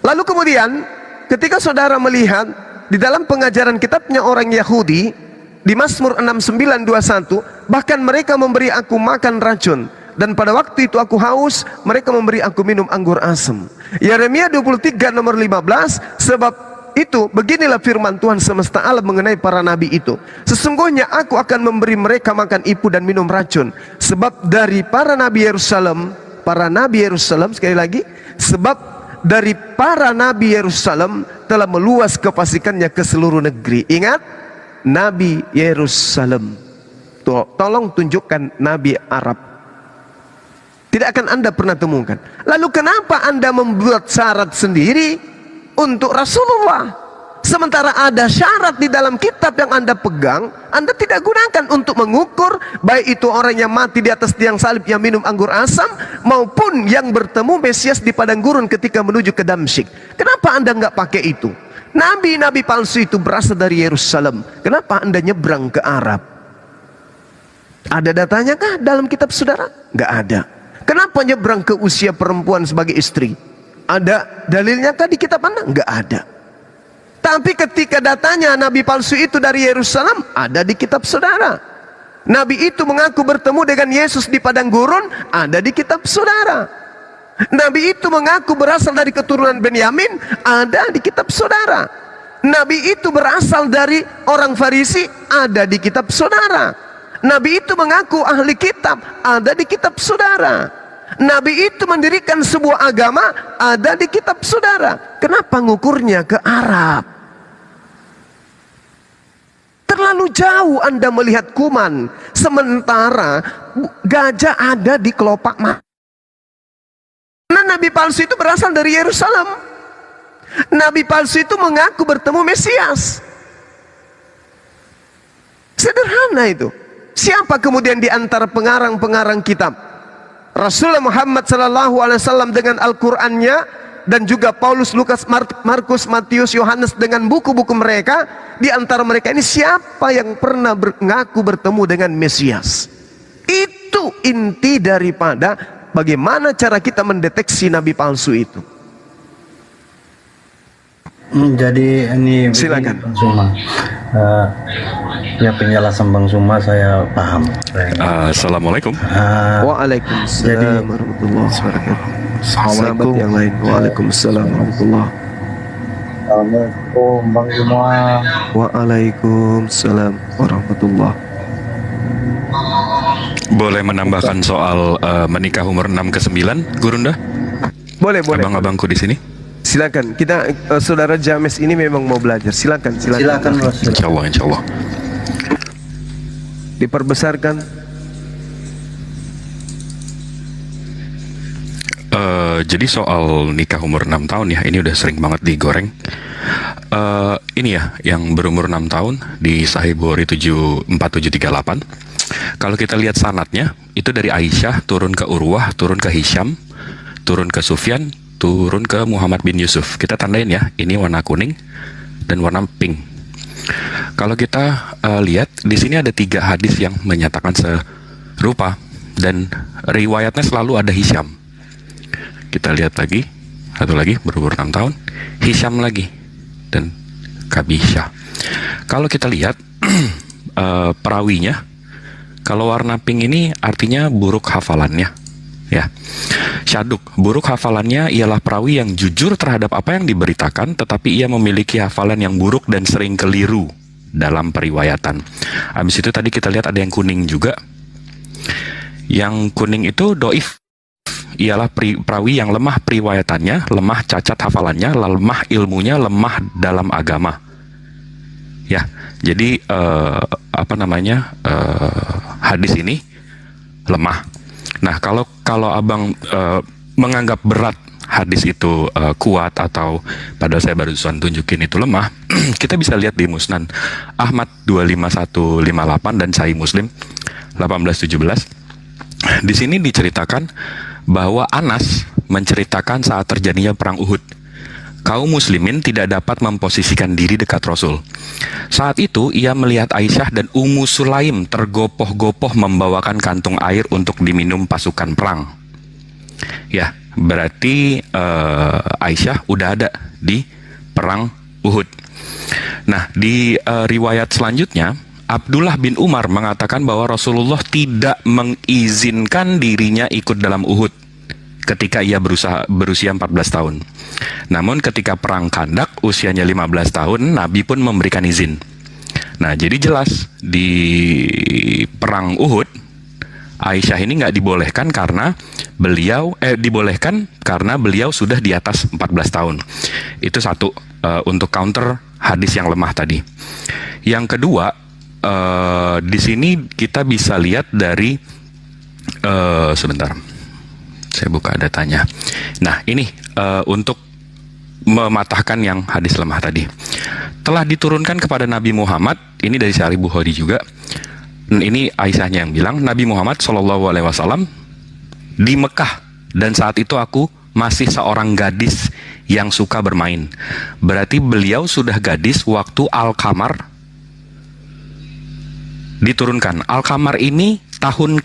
Lalu kemudian ketika saudara melihat di dalam pengajaran kitabnya orang Yahudi di Mazmur 69:21, bahkan mereka memberi aku makan racun, dan pada waktu itu aku haus, mereka memberi aku minum anggur asam. Yeremia 23 nomor 15, sebab itu beginilah firman Tuhan semesta alam mengenai para nabi itu. Sesungguhnya aku akan memberi mereka makan ipu dan minum racun. Sebab dari para nabi Yerusalem, sekali lagi, sebab dari para nabi Yerusalem telah meluas kefasikannya ke seluruh negeri. Ingat, nabi Yerusalem. Tolong tunjukkan nabi Arab. Tidak akan Anda pernah temukan. Lalu kenapa Anda membuat syarat sendiri untuk Rasulullah? Sementara ada syarat di dalam kitab yang Anda pegang, Anda tidak gunakan untuk mengukur baik itu orang yang mati di atas tiang salib yang minum anggur asam, maupun yang bertemu Mesias di padang gurun ketika menuju ke Damsyik. Kenapa Anda nggak pakai itu? Nabi-nabi palsu itu berasal dari Yerusalem. Kenapa Anda nyebrang ke Arab? Ada datanya kah dalam kitab saudara? Nggak ada. Kenapa nyebrang ke usia perempuan sebagai istri? Ada dalilnya kah di kitab Anda? Nggak ada. Tapi ketika datanya nabi palsu itu dari Yerusalem, ada di kitab saudara. Nabi itu mengaku bertemu dengan Yesus di padang gurun, ada di kitab saudara. Nabi itu mengaku berasal dari keturunan Benyamin, ada di kitab saudara. Nabi itu berasal dari orang Farisi, ada di kitab saudara. Nabi itu mengaku ahli kitab, ada di kitab saudara. Nabi itu mendirikan sebuah agama, ada di kitab saudara. Kenapa ngukurnya ke Arab? Terlalu jauh Anda melihat kuman, sementara gajah ada di kelopak mata. Nah, nabi palsu itu berasal dari Yerusalem. Nabi palsu itu mengaku bertemu Mesias. Sederhana itu. Siapa kemudian di antara pengarang-pengarang kitab? Rasulullah Muhammad SAW dengan Al-Qur'annya, dan juga Paulus, Lukas, Markus, Matius, Yohanes dengan buku-buku mereka. Di antara mereka ini siapa yang pernah mengaku bertemu dengan Mesias? Itu inti daripada bagaimana cara kita mendeteksi nabi palsu itu. Jadi ini silakan Bang Suma. Ya, penjelasan Bang Suma saya paham. Assalamualaikum. Waalaikumsalam warahmatullahi wabarakatuh. Sahabat yang lain. Waalaikumsalam warahmatullahi. Assalamualaikum Bang Suma. Waalaikumsalam warahmatullahi. Boleh menambahkan soal menikah umur 6 ke 9, Gurunda? Boleh. Abang-abangku di sini. Silakan, kita saudara James ini memang mau belajar. Silakan. Insyaallah. Diperbesarkan. Jadi soal nikah umur 6 tahun ya, ini udah sering banget digoreng. Ini ya, yang berumur 6 tahun di Sahih Bukhari 4738. Kalau kita lihat sanadnya, itu dari Aisyah turun ke Urwah, turun ke Hisham, turun ke Sufyan, turun ke Muhammad bin Yusuf. Kita tandain ya, ini warna kuning dan warna pink. Kalau kita lihat di sini ada 3 hadis yang menyatakan serupa, dan riwayatnya selalu ada Hisham. Kita lihat lagi, satu lagi berumur 6 tahun, Hisham lagi, dan Kabisha. Kalau kita lihat perawinya, kalau warna pink ini artinya buruk hafalannya. Ya, syaduk, buruk hafalannya ialah perawi yang jujur terhadap apa yang diberitakan, tetapi ia memiliki hafalan yang buruk dan sering keliru dalam periwayatan. Habis itu tadi kita lihat ada yang kuning juga. Yang kuning itu doif, ialah perawi yang lemah periwayatannya, lemah cacat hafalannya, lemah ilmunya, lemah dalam agama. Ya, jadi hadis ini lemah. Nah, kalau abang menganggap berat hadis itu kuat, atau padahal saya barusan tunjukin itu lemah, kita bisa lihat di Musnad Ahmad 25158 dan Sahih Muslim 1817. Di sini diceritakan bahwa Anas menceritakan saat terjadinya perang Uhud, kaum muslimin tidak dapat memposisikan diri dekat Rasul. Saat itu ia melihat Aisyah dan Ummu Sulaim tergopoh-gopoh membawakan kantung air untuk diminum pasukan perang. Ya, berarti Aisyah udah ada di perang Uhud. Nah, di riwayat selanjutnya, Abdullah bin Umar mengatakan bahwa Rasulullah tidak mengizinkan dirinya ikut dalam Uhud ketika ia berusia 14 tahun. Namun ketika perang Khandak usianya 15 tahun, Nabi pun memberikan izin. Nah, jadi jelas di perang Uhud, Aisyah ini nggak dibolehkan karena beliau sudah di atas 14 tahun. Itu satu, untuk counter hadis yang lemah tadi. Yang kedua, di sini kita bisa lihat dari sebentar. Saya buka datanya. Nah, ini untuk mematahkan yang hadis lemah tadi. Telah diturunkan kepada Nabi Muhammad, ini dari Sahih Bukhari juga. Ini Aisyahnya yang bilang, Nabi Muhammad SAW di Mekah, dan saat itu aku masih seorang gadis yang suka bermain. Berarti beliau sudah gadis waktu Al-Qamar diturunkan. Al-Qamar ini tahun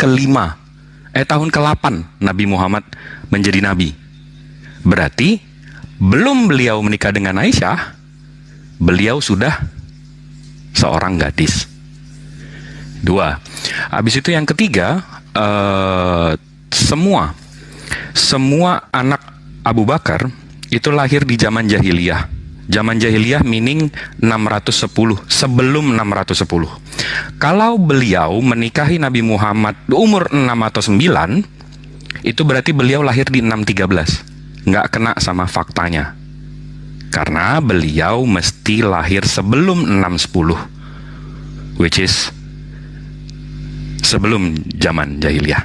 tahun ke-8 Nabi Muhammad menjadi nabi. Berarti belum beliau menikah dengan Aisyah, beliau sudah seorang gadis. 2. Habis itu yang ketiga, semua anak Abu Bakar itu lahir di zaman jahiliyah. Zaman jahiliyah meaning 610, sebelum 610. Kalau beliau menikahi Nabi Muhammad umur 6 atau 9, itu berarti beliau lahir di 613. Nggak kena sama faktanya. Karena beliau mesti lahir sebelum 610, which is sebelum zaman jahiliyah.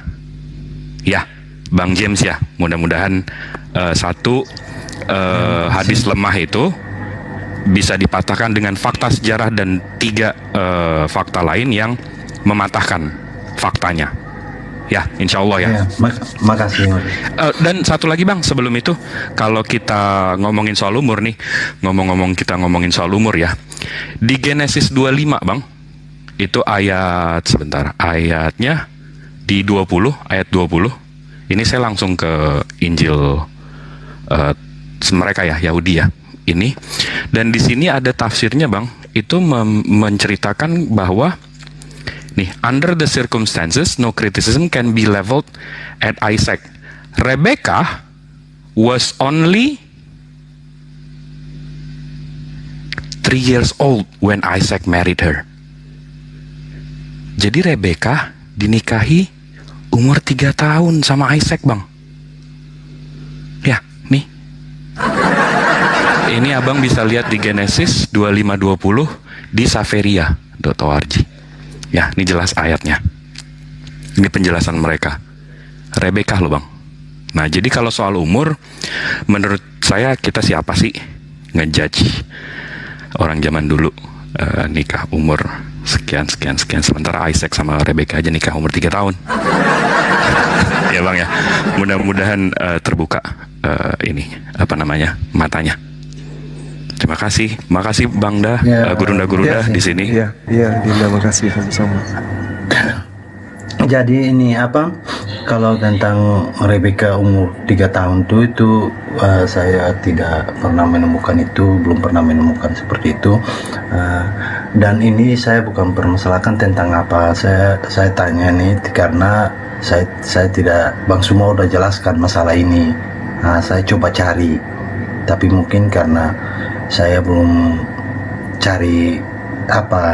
Ya, Bang James ya, mudah-mudahan satu hadis lemah itu bisa dipatahkan dengan fakta sejarah dan 3 fakta lain yang mematahkan faktanya. Ya, insya Allah ya. Makasih. Dan satu lagi Bang, sebelum itu, kalau kita ngomongin soal umur nih, kita ngomongin soal umur ya. Di Genesis 25 Bang, itu ayatnya di 20, ayat 20. Ini saya langsung ke Injil mereka ya, Yahudi ya. Ini, dan di sini ada tafsirnya Bang, itu menceritakan bahwa nih, under the circumstances no criticism can be leveled at Isaac. Rebecca was only 3 years old when Isaac married her. Jadi Rebecca dinikahi umur 3 tahun sama Isaac Bang. Ya, nih. Ini abang bisa lihat di Genesis 25:20 di saveria.org. Ya, ini jelas ayatnya. Ini penjelasan mereka. Rebecca loh Bang. Nah, jadi kalau soal umur, menurut saya kita siapa sih ngejudge orang zaman dulu nikah umur sekian. Sementara Isaac sama Rebecca aja nikah umur 3 tahun. Ya Bang ya. Mudah-mudahan terbuka matanya. Terima kasih. Makasih Bang Dah, Gurunda di sini. Iya, terima kasih sama-sama. Jadi ini kalau tentang Rebecca umur 3 tahun itu saya tidak pernah menemukan itu, belum pernah menemukan seperti itu. Dan ini saya bukan permasalahkan tentang apa, saya tanya nih karena saya tidak, Bang Suma udah jelaskan masalah ini. Saya coba cari, tapi mungkin karena saya belum cari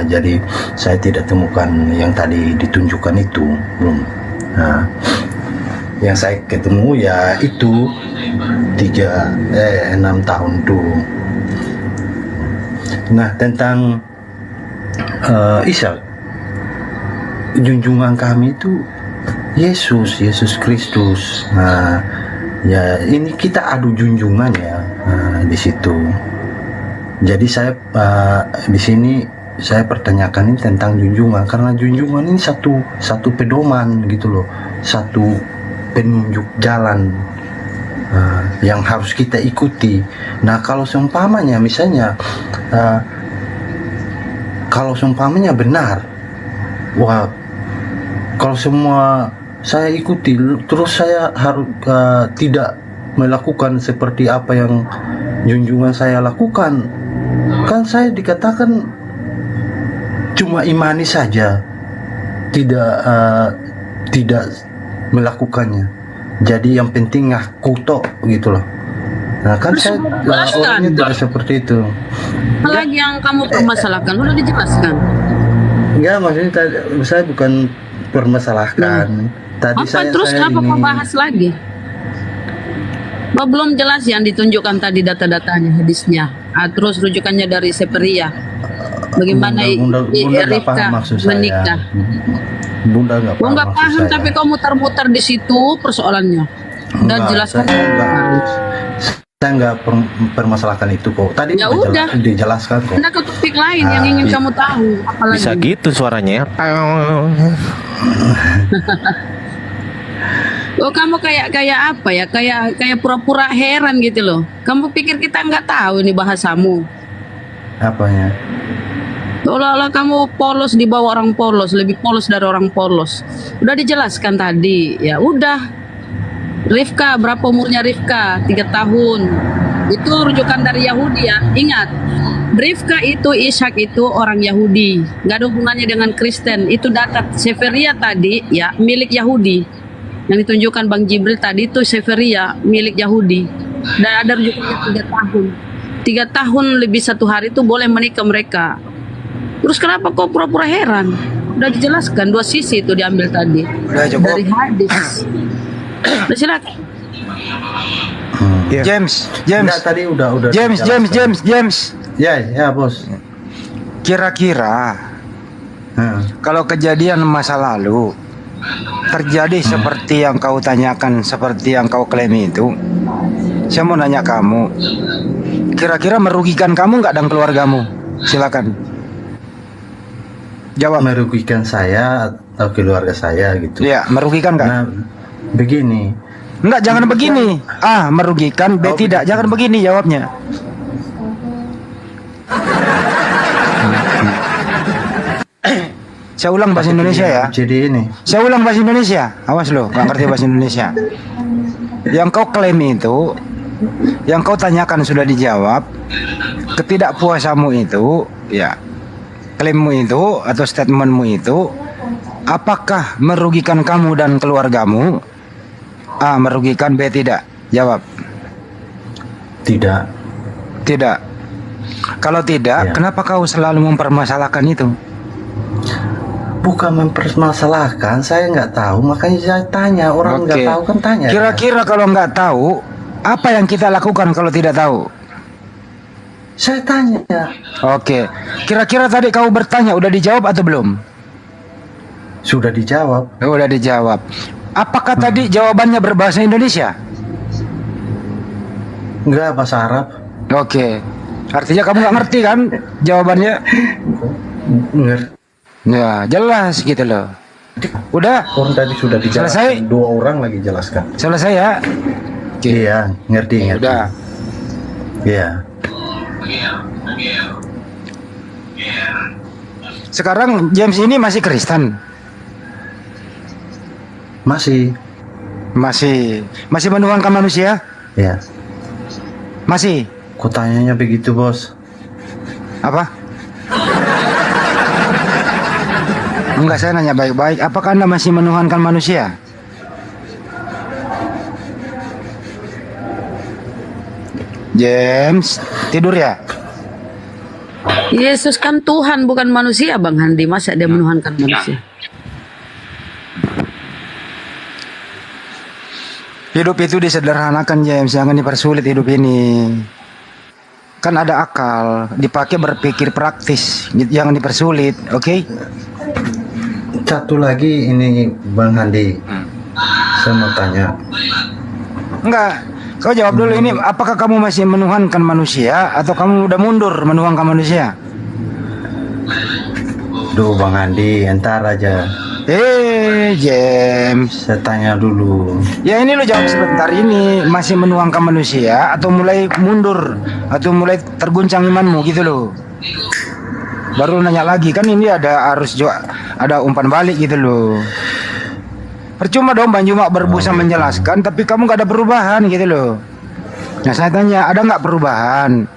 jadi saya tidak temukan yang tadi ditunjukkan itu, belum. Yang saya ketemu ya itu 6 tahun tuh. Nah, tentang Ishak, junjungan kami itu Yesus Kristus. Ya ini kita adu junjungan ya di situ. Jadi saya di sini saya pertanyakan ini tentang junjungan, karena junjungan ini satu pedoman gitu loh, satu penunjuk jalan yang harus kita ikuti. Nah, kalau seumpamanya misalnya benar, kalau semua saya ikuti terus saya harus tidak melakukan seperti apa yang junjungan saya lakukan, kan saya dikatakan cuma imani saja, tidak melakukannya. Jadi yang penting ngaku tok gitu loh. Nah kan saya orangnya tidak seperti itu. Apalagi yang kamu permasalahkan udah dijelaskan. Enggak, maksudnya saya bukan permasalahkan. Tadi terus kenapa kau bahas lagi? Belum jelas yang ditunjukkan tadi data-datanya, hadisnya. Terus rujukannya dari Seperia. Bagaimana Rifka menikah? Bunda nggak paham, tapi kau muter-muter di situ persoalannya. Dan jelaskan. Saya nggak permasalahkan itu kok. Tadi ya udah dijelaskan kok. Ada ke topik lain yang ingin kamu tahu. Apalagi. Bisa gitu suaranya. Oh, kamu kayak apa ya? Kayak pura-pura heran gitu loh. Kamu pikir kita nggak tahu ini bahasamu? Apanya? Seolah-olah kamu polos di bawah orang polos, lebih polos dari orang polos. Udah dijelaskan tadi, ya udah. Rifka, berapa umurnya Rifka? 3 tahun. Itu rujukan dari Yahudi ya. Ingat, Rifka itu, Ishak itu orang Yahudi. Gak ada hubungannya dengan Kristen. Itu data Seferia tadi ya, milik Yahudi. Yang ditunjukkan Bang Jibril tadi itu Seferia, milik Yahudi. Dan ada rujukannya 3 tahun. 3 tahun lebih 1 hari itu boleh menikah mereka. Terus kenapa kok pura-pura heran? Udah dijelaskan 2 sisi itu diambil tadi. Udah cukup. Dari hadis. Udah silakan. Ya. James. Enggak, tadi udah James. Ya, Bos. Kira-kira kalau kejadian masa lalu terjadi seperti yang kau tanyakan, seperti yang kau klaim itu, saya mau nanya kamu, kira-kira merugikan kamu nggak dan keluargamu? Silakan. Jawab. Merugikan saya atau keluarga saya gitu. Ya, merugikan nggak? Nah, begini. Enggak, jangan begini. A, merugikan. B, tidak. Jangan begini jawabnya. Saya ulang bahasa Indonesia ya. Jadi ini. Saya ulang bahasa Indonesia. Awas lo, nggak ngerti bahasa Indonesia. Yang kau klaim itu, yang kau tanyakan sudah dijawab. Ketidakpuasamu itu, ya, klaimmu itu atau statementmu itu, apakah merugikan kamu dan keluargamu? A, merugikan. B, tidak. Jawab. Tidak. Tidak. Kalau tidak, Ya. kenapa kau selalu mempermasalahkan itu? Bukan mempermasalahkan, saya nggak tahu, makanya saya tanya. Orang nggak Oke. tahu kan tanya. Kira-kira kalau nggak tahu, apa yang kita lakukan kalau tidak tahu? Saya tanya. Oke. Kira-kira tadi kau bertanya, udah dijawab atau belum? Sudah dijawab. Udah dijawab. Apakah tadi jawabannya berbahasa Indonesia? Enggak, bahasa Arab. Oke. Artinya kamu nggak ngerti kan jawabannya? Ngerti. Ya, jelas gitu loh. Udah? Orang tadi sudah dijelaskan. Selesai? 2 orang lagi jelaskan. Selesai ya? Oke. Iya, ngerti. Udah. Iya. Sekarang James ini masih Kristen? Masih. Masih menuhankan manusia? Ya. Masih? Kok tanyanya begitu, Bos? Apa? Enggak, saya nanya baik-baik. Apakah Anda masih menuhankan manusia? James, tidur ya? Yesus kan Tuhan bukan manusia, Bang Handi. Masa dia menuhankan manusia? Hidup itu disederhanakan, James. Jangan dipersulit hidup ini. Kan ada akal, dipakai berpikir praktis. Jangan dipersulit, oke? Satu lagi ini, Bang Handi. Saya mau tanya. Enggak. Kau jawab dulu ini, apakah kamu masih menuhankan manusia atau kamu udah mundur menuhankan manusia? Duh, Bang Handi, entar aja. James. Saya tanya dulu. Ya ini lo jawab sebentar ini, masih menuangkan manusia atau mulai mundur atau mulai terguncang imanmu gitu loh. Baru nanya lagi, kan ini ada ada umpan balik gitu loh. Percuma dong Bang Juma berbusa menjelaskan tapi kamu gak ada perubahan gitu loh. Nah saya tanya, ada nggak perubahan?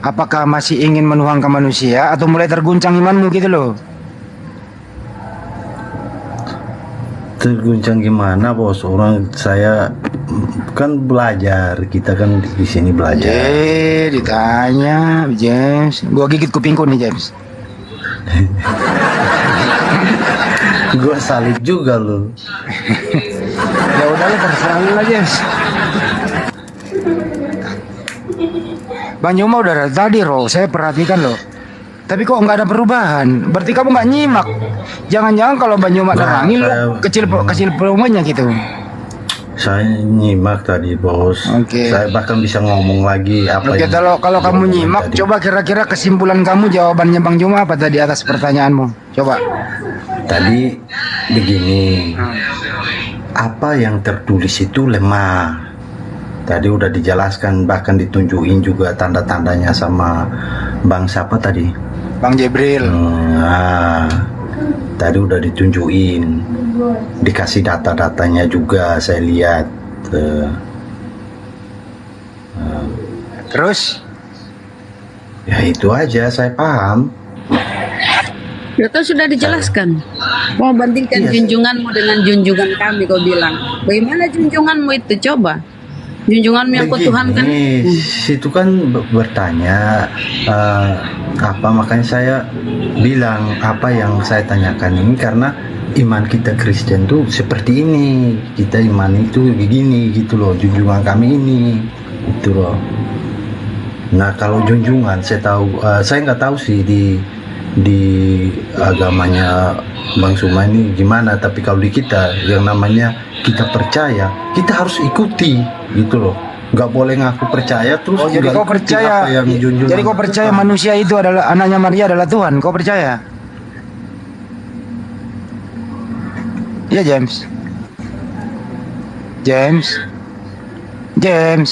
Apakah masih ingin menuangkan manusia atau mulai terguncang imanmu gitu loh? Terguncang gimana, Bos? Orang saya kan belajar, kita kan di sini belajar. Ditanya, James. Gua gigit kupingku nih, James. Gua salib juga loh. Ya udahlah, terserah lu lah, James. Bang Juma udah dari tadi, saya perhatikan loh. Tapi kok nggak ada perubahan? Berarti kamu nggak nyimak. Jangan-jangan kalau Bang Juma nerangin lo kecil perumahannya gitu. Saya nyimak tadi, Bos. Oke. Saya bahkan bisa ngomong lagi apa. Oke, kalau kamu nyimak, tadi. coba kira-kira kesimpulan kamu jawabannya Bang Juma apa tadi atas pertanyaanmu? Coba. Tadi begini. Apa yang tertulis itu lemah. Tadi udah dijelaskan, bahkan ditunjukin juga tanda-tandanya sama Bang siapa tadi? Bang Jibril. Tadi udah ditunjukin, dikasih data-datanya juga saya lihat. Terus? Ya itu aja, saya paham. Ya kan sudah dijelaskan. Mau bandingkan Iya, junjunganmu dengan junjungan kami, kau bilang. Bagaimana junjunganmu itu? Coba. Junjunganmu yang kau Tuhan kan. Situ kan bertanya apa, makanya saya bilang apa yang saya tanyakan ini karena iman kita Kristen tuh seperti ini. Kita iman itu begini gitu loh, junjungan kami ini itu loh. Nah kalau junjungan saya tahu, saya nggak tahu sih di agamanya Bang Suma ini gimana, tapi kalau di kita yang namanya kita percaya, kita harus ikuti gitu loh, nggak boleh ngaku percaya terus Jadi kau percaya, jadi kau percaya manusia itu adalah anaknya Maria adalah Tuhan, kau percaya? Ya James, James, James,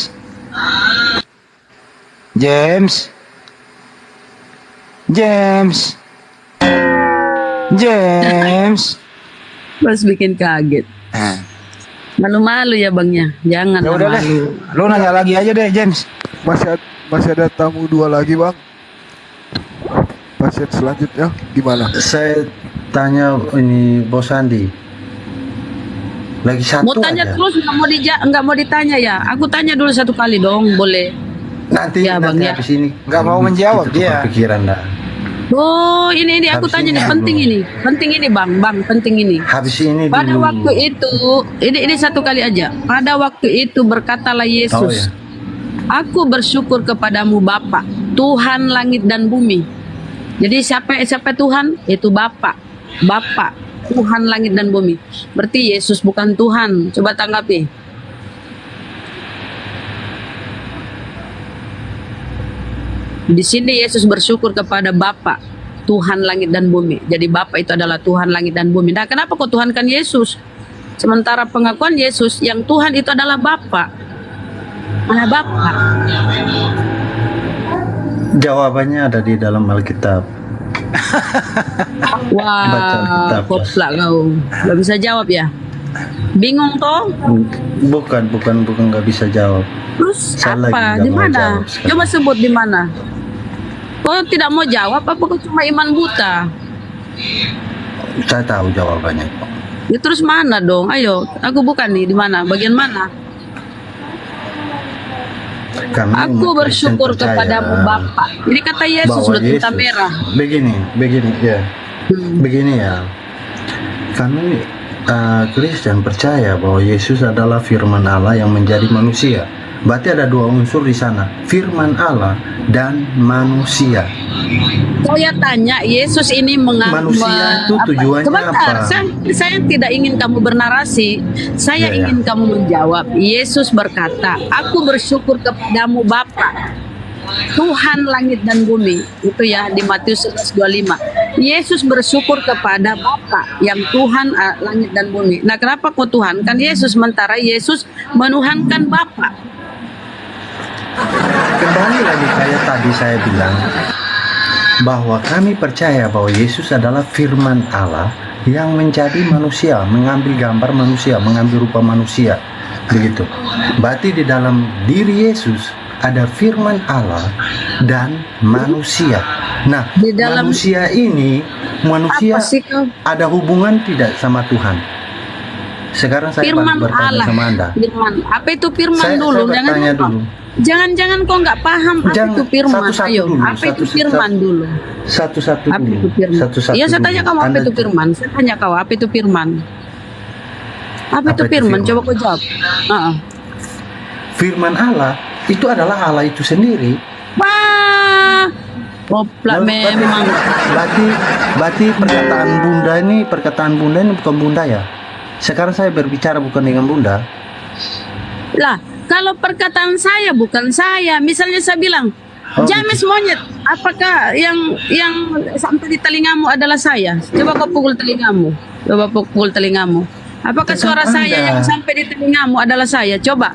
James, James, James. Pas bikin kaget. Malu-malu ya bangnya, jangan Ya udah deh, malu. lu nanya lagi aja deh James. Masih ada tamu 2 lagi bang. Pasien selanjutnya gimana? Saya tanya ini Bos Andi, lagi satu Mau tanya aja. terus nggak mau ditanya ya? Aku tanya dulu satu kali dong, boleh? Nanti Ya, Bang, ya. habis ini Nggak mau menjawab itu dia. Pikiran dah. Oh ini aku Habis tanya ini nih, dulu. penting ini bang, penting ini. Habis ini Pada dulu. waktu itu, ini satu kali aja. Pada waktu itu berkatalah Yesus, Oh, ya. Aku bersyukur kepadamu Bapa, Tuhan langit dan bumi. Jadi siapa Tuhan? Itu Bapa, Tuhan langit dan bumi. Berarti Yesus bukan Tuhan. Coba tanggapi. Di sini Yesus bersyukur kepada Bapa, Tuhan langit dan bumi. Jadi Bapa itu adalah Tuhan langit dan bumi. Nah, kenapa kok Tuhankan Yesus? Sementara pengakuan Yesus yang Tuhan itu adalah Bapa. Mana Bapa? Jawabannya ada di dalam Alkitab. Baca Wah, Alkitab, Mas. kopla kau. Gak bisa jawab ya? Bingung toh? Bukan nggak bisa jawab. Terus Saya lagi apa? nggak Di mau mana? jawab sekarang. Coba sebut di mana? Kau tidak mau jawab apa kau cuma iman buta? Saya tahu jawabannya. Ya terus mana dong? Ayo, aku bukan nih di mana? Bagian mana? Kami Aku umat bersyukur Kristen percaya kepadamu Bapa. Ini kata Yesus bahwa sudah tinta Yesus- merah. Begini ya. Kami Kristen percaya bahwa Yesus adalah firman Allah yang menjadi manusia. Berarti ada 2 unsur di sana, firman Allah dan manusia. Saya tanya, Yesus ini Manusia itu tujuannya Sebentar, apa? saya tidak ingin kamu bernarasi. Saya Ya, ya. ingin kamu menjawab. Yesus berkata, Aku bersyukur kepadamu Bapa, Tuhan langit dan bumi. Itu ya di Matius 11:25. Yesus bersyukur kepada Bapa yang Tuhan langit dan bumi. Nah, kenapa kau Tuhan? Kan Yesus, sementara Yesus menuhankan Bapa. Kembali lagi kayak tadi saya bilang bahwa kami percaya bahwa Yesus adalah firman Allah yang menjadi manusia, mengambil gambar manusia, mengambil rupa manusia. Begitu. Berarti di dalam diri Yesus ada firman Allah dan manusia. Nah, Di dalam- manusia ini manusia Apa sih kau? ada hubungan tidak sama Tuhan? Sekarang saya Firman bertanya Allah. sama Anda. Firman. Apa itu firman Saya dulu? bertanya dulu. Jangan kau nggak paham apa Jangan, itu firman. satu-satu Ayo, dulu, apa itu satu-satu. firman dulu? Satu-satu Apa dulu. itu firman? Satu-satu Iya, saya tanya dulu. kamu apa Anda- itu firman. Saya tanya kau apa itu firman. Apa itu itu firman? firman? Coba kau jawab. Firman Allah itu adalah Allah itu sendiri. Wah, Oplak memang. Berarti perkataan Bunda ini bukan Bunda ya. Sekarang saya berbicara bukan dengan Bunda. Lah, kalau perkataan saya bukan saya. Misalnya saya bilang, Oh, James monyet, apakah yang sampai di telingamu adalah saya? Coba kau pukul telingamu. Coba pukul telingamu. Apakah Tetap suara saya Anda. yang sampai di telingamu adalah saya? Coba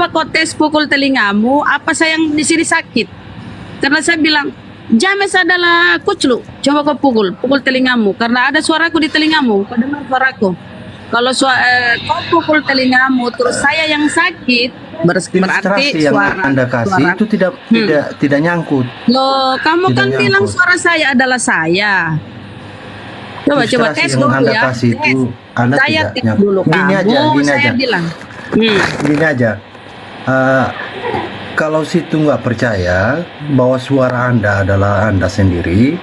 kau tes pukul telingamu. Apa saya yang di sini sakit? Karena saya bilang, James adalah kuclu. Coba kau pukul telingamu karena ada suaraku di telingamu. Kau dengar suaraku. Kalau kau pukul telingamu terus saya yang sakit, berarti Ilustrasi yang suara Anda kasih suara. itu tidak nyangkut. Loh, kamu Tidak kan bilang nyangkut. suara saya adalah saya. Coba Ilustrasi tes yang dulu Anda ya. kasih Tes. itu Anda Saya tidak tes nyangkut. dulu Gini kamu, aja. saya bilang. Gini aja. Kalau situ nggak percaya bahwa suara Anda adalah Anda sendiri,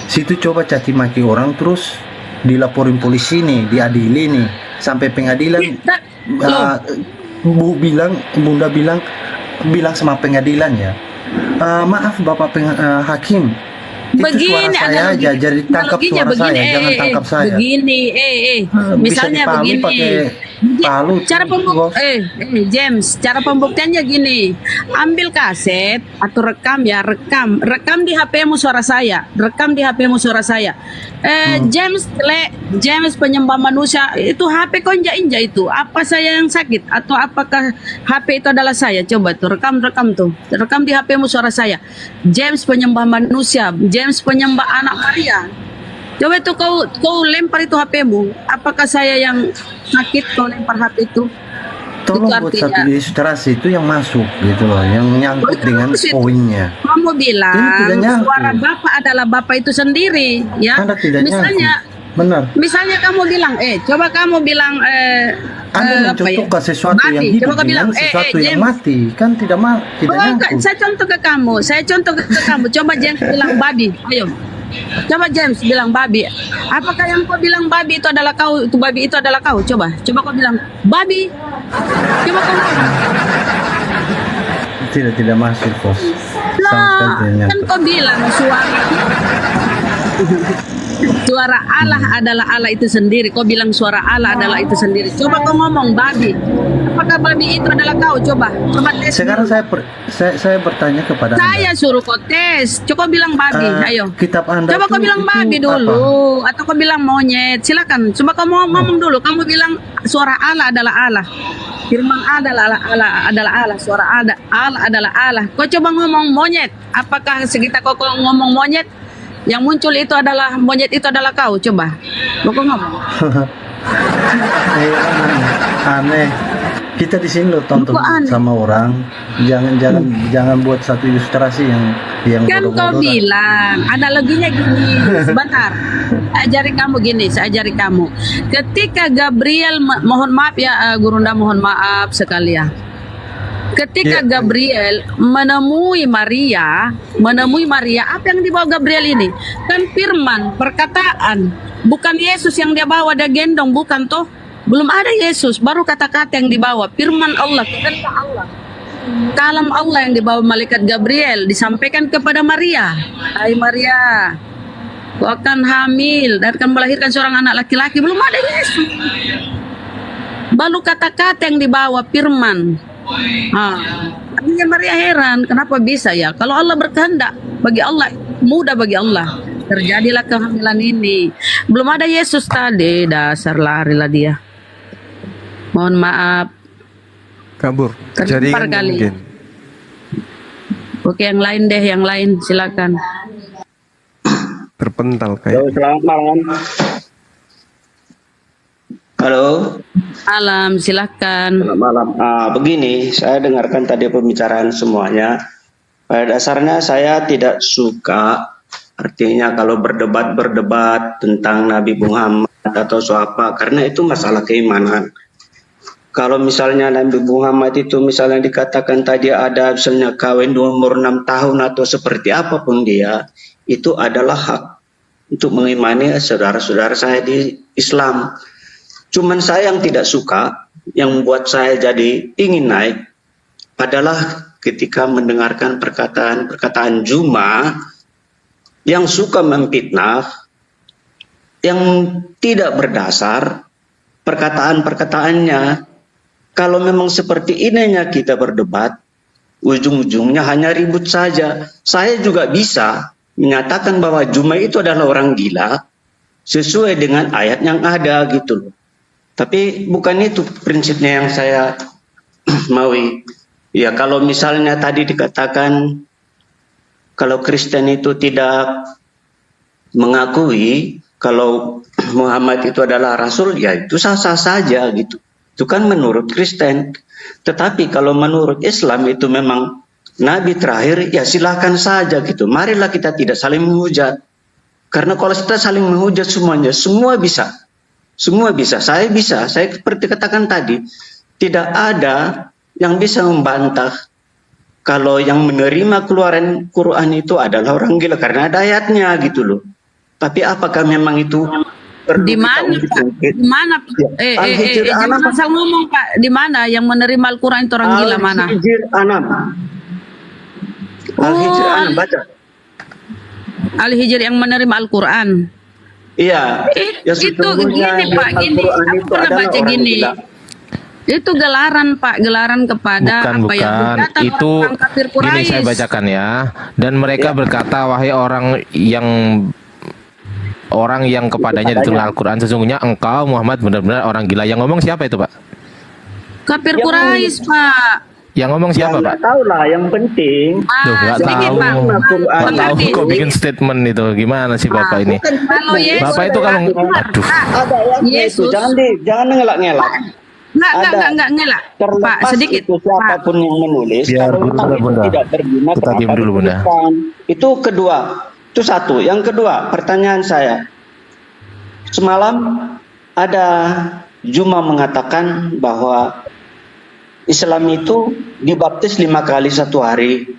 situ coba caci maki orang terus dilaporin polisi nih, diadili nih, sampai pengadilan. Loh. Bunda bilang sama pengadilan ya, maaf Bapak Hakim, itu Begini suara saya aja, jadi tangkap analoginya suara saya, jangan tangkap saya. Begini, misalnya Bisa dipahami begini. pakai palu. Cara James, cara pembuktiannya gini. Ambil kaset atau rekam ya, rekam di HP-mu suara saya, James penyembah manusia itu HP kau injak-injak itu. Apa saya yang sakit atau apakah HP itu adalah saya? Coba tuh rekam tuh. Rekam di HP-mu suara saya. James penyembah manusia, James penyembah anak Maria. Coba itu kau lempar itu HP-mu. Apakah saya yang sakit kau lempar HP itu? Tolong Itu buat artinya- satu ilustrasi itu yang masuk gitu loh, yang nyangkut Itu dengan maksud- poinnya. Kamu Ini bilang tidak nyangkut. suara Bapak adalah Bapak itu sendiri, ya. Anda tidak Misalnya, nyangkut. Benar. misalnya kamu bilang, coba kamu bilang, Anda mencontohkan sesuatu yang babi. hidup Coba kau dengan bilang, sesuatu yang James. mati, kan tidak nyangkut. Saya contoh ke kamu. Coba James bilang babi. Ayo. Coba James bilang babi. Apakah yang kau bilang babi itu adalah kau? Itu babi itu adalah kau? Coba kau bilang babi. Coba kau ngomong. Tidak masuk, Bos. Sama Lah, sekali tidak kan nyangkut. kau bilang suara Allah adalah Allah itu sendiri. Kau bilang suara Allah adalah itu sendiri. Coba kau ngomong babi. Apakah babi itu adalah kau? Coba tes. Sekarang dulu. saya bertanya kepada Saya Anda. suruh kau tes. Coba bilang babi. Ayo. Kitab Anda Coba kau bilang babi dulu, atau kau bilang monyet. Silakan. Coba kau ngomong dulu. Kamu bilang suara Allah adalah Allah. Firman Allah adalah Allah. Suara Allah adalah Allah. Kau coba ngomong monyet. Apakah sekitar kau ngomong monyet? Yang muncul itu adalah monyet itu adalah kau. Coba. Kau ngomong. Aneh. Kita di sini loh tonton Kok aneh? sama orang. Jangan buat satu ilustrasi yang Kan kau bodoh-bodoh. bilang analoginya gini. Sebentar. Saya ajari kamu. Ketika Gabriel, mohon maaf ya Gurunda, mohon maaf sekali ya. Ketika Gabriel menemui Maria, apa yang dibawa Gabriel ini? Kan firman, perkataan, bukan Yesus yang dia bawa, dia gendong, bukan toh? Belum ada Yesus, baru kata-kata yang dibawa, firman Allah, kata Allah. Kalam Allah yang dibawa malaikat Gabriel disampaikan kepada Maria. Hai Maria, kau akan hamil dan akan melahirkan seorang anak laki-laki. Belum ada Yesus. Baru kata-kata yang dibawa firman. Akhirnya Maria heran, kenapa bisa ya? Kalau Allah berkehendak, bagi Allah mudah bagi Allah. Terjadilah kehamilan ini. Belum ada Yesus tadi, dasar larilah dia. Mohon maaf. Kabur. Terlempar Jaringan kali. mungkin. Oke, yang lain deh, yang lain silakan. Terpental kayak. Selamat malam. Halo. Malam, silakan. Selamat malam. Begini, saya dengarkan tadi pembicaraan semuanya. Pada dasarnya saya tidak suka, artinya kalau berdebat tentang Nabi Muhammad atau apa, karena itu masalah keimanan. Kalau misalnya Nabi Muhammad itu misalnya dikatakan tadi ada misalnya kawin di umur 6 tahun atau seperti apapun dia, itu adalah hak untuk mengimani saudara-saudara saya di Islam. Cuman saya yang tidak suka, yang membuat saya jadi ingin naik adalah ketika mendengarkan perkataan Juma yang suka memfitnah, yang tidak berdasar perkataan-perkataannya. Kalau memang seperti ininya kita berdebat, ujung-ujungnya hanya ribut saja. Saya juga bisa menyatakan bahwa Juma itu adalah orang gila sesuai dengan ayat yang ada gitu loh. Tapi bukan itu prinsipnya yang saya maui. Ya kalau misalnya tadi dikatakan kalau Kristen itu tidak mengakui kalau Muhammad itu adalah Rasul, ya itu sah-sah saja gitu. Itu kan menurut Kristen. Tetapi kalau menurut Islam itu memang Nabi terakhir, ya silahkan saja gitu. Marilah kita tidak saling menghujat. Karena kalau kita saling menghujat semuanya, semua bisa. Semua bisa. Saya seperti katakan tadi, tidak ada yang bisa membantah kalau yang menerima keluaran Quran itu adalah orang gila. Karena ada ayatnya gitu loh. Tapi apakah memang itu di mana Pak? Di mana Pak? Jangan asal ngomong Pak. Di mana yang menerima Al-Quran itu orang gila mana? Al-Hijr 6. Al-Hijr 6 baca. Al-Hijr yang menerima Al-Quran. Iya. Ya, itu gini Pak, gini. Aku pernah baca gini. Itu gelaran Pak, gelaran kepada bukan. Itu gini saya bacakan ya. Dan mereka berkata, wahai orang yang kepadanya diturunkan Al-Quran, sesungguhnya engkau Muhammad benar-benar orang gila. Yang ngomong siapa itu Pak? Kafir Quraisy Pak. Yang ngomong siapa Pak? Tahu lah, yang penting. Nggak tahu kok bikin statement itu. Gimana sih Bapak ini? Bapak itu kalau aduh. Yesus. Jangan ngelak-ngelak. Enggak ngelak. Pak, sedikit. Itu siapapun yang menulis, kalau tidak berguna, Bunda. Itu kedua. Itu satu. Yang kedua, pertanyaan saya. Semalam ada Juma mengatakan bahwa Islam itu dibaptis 5 kali satu hari.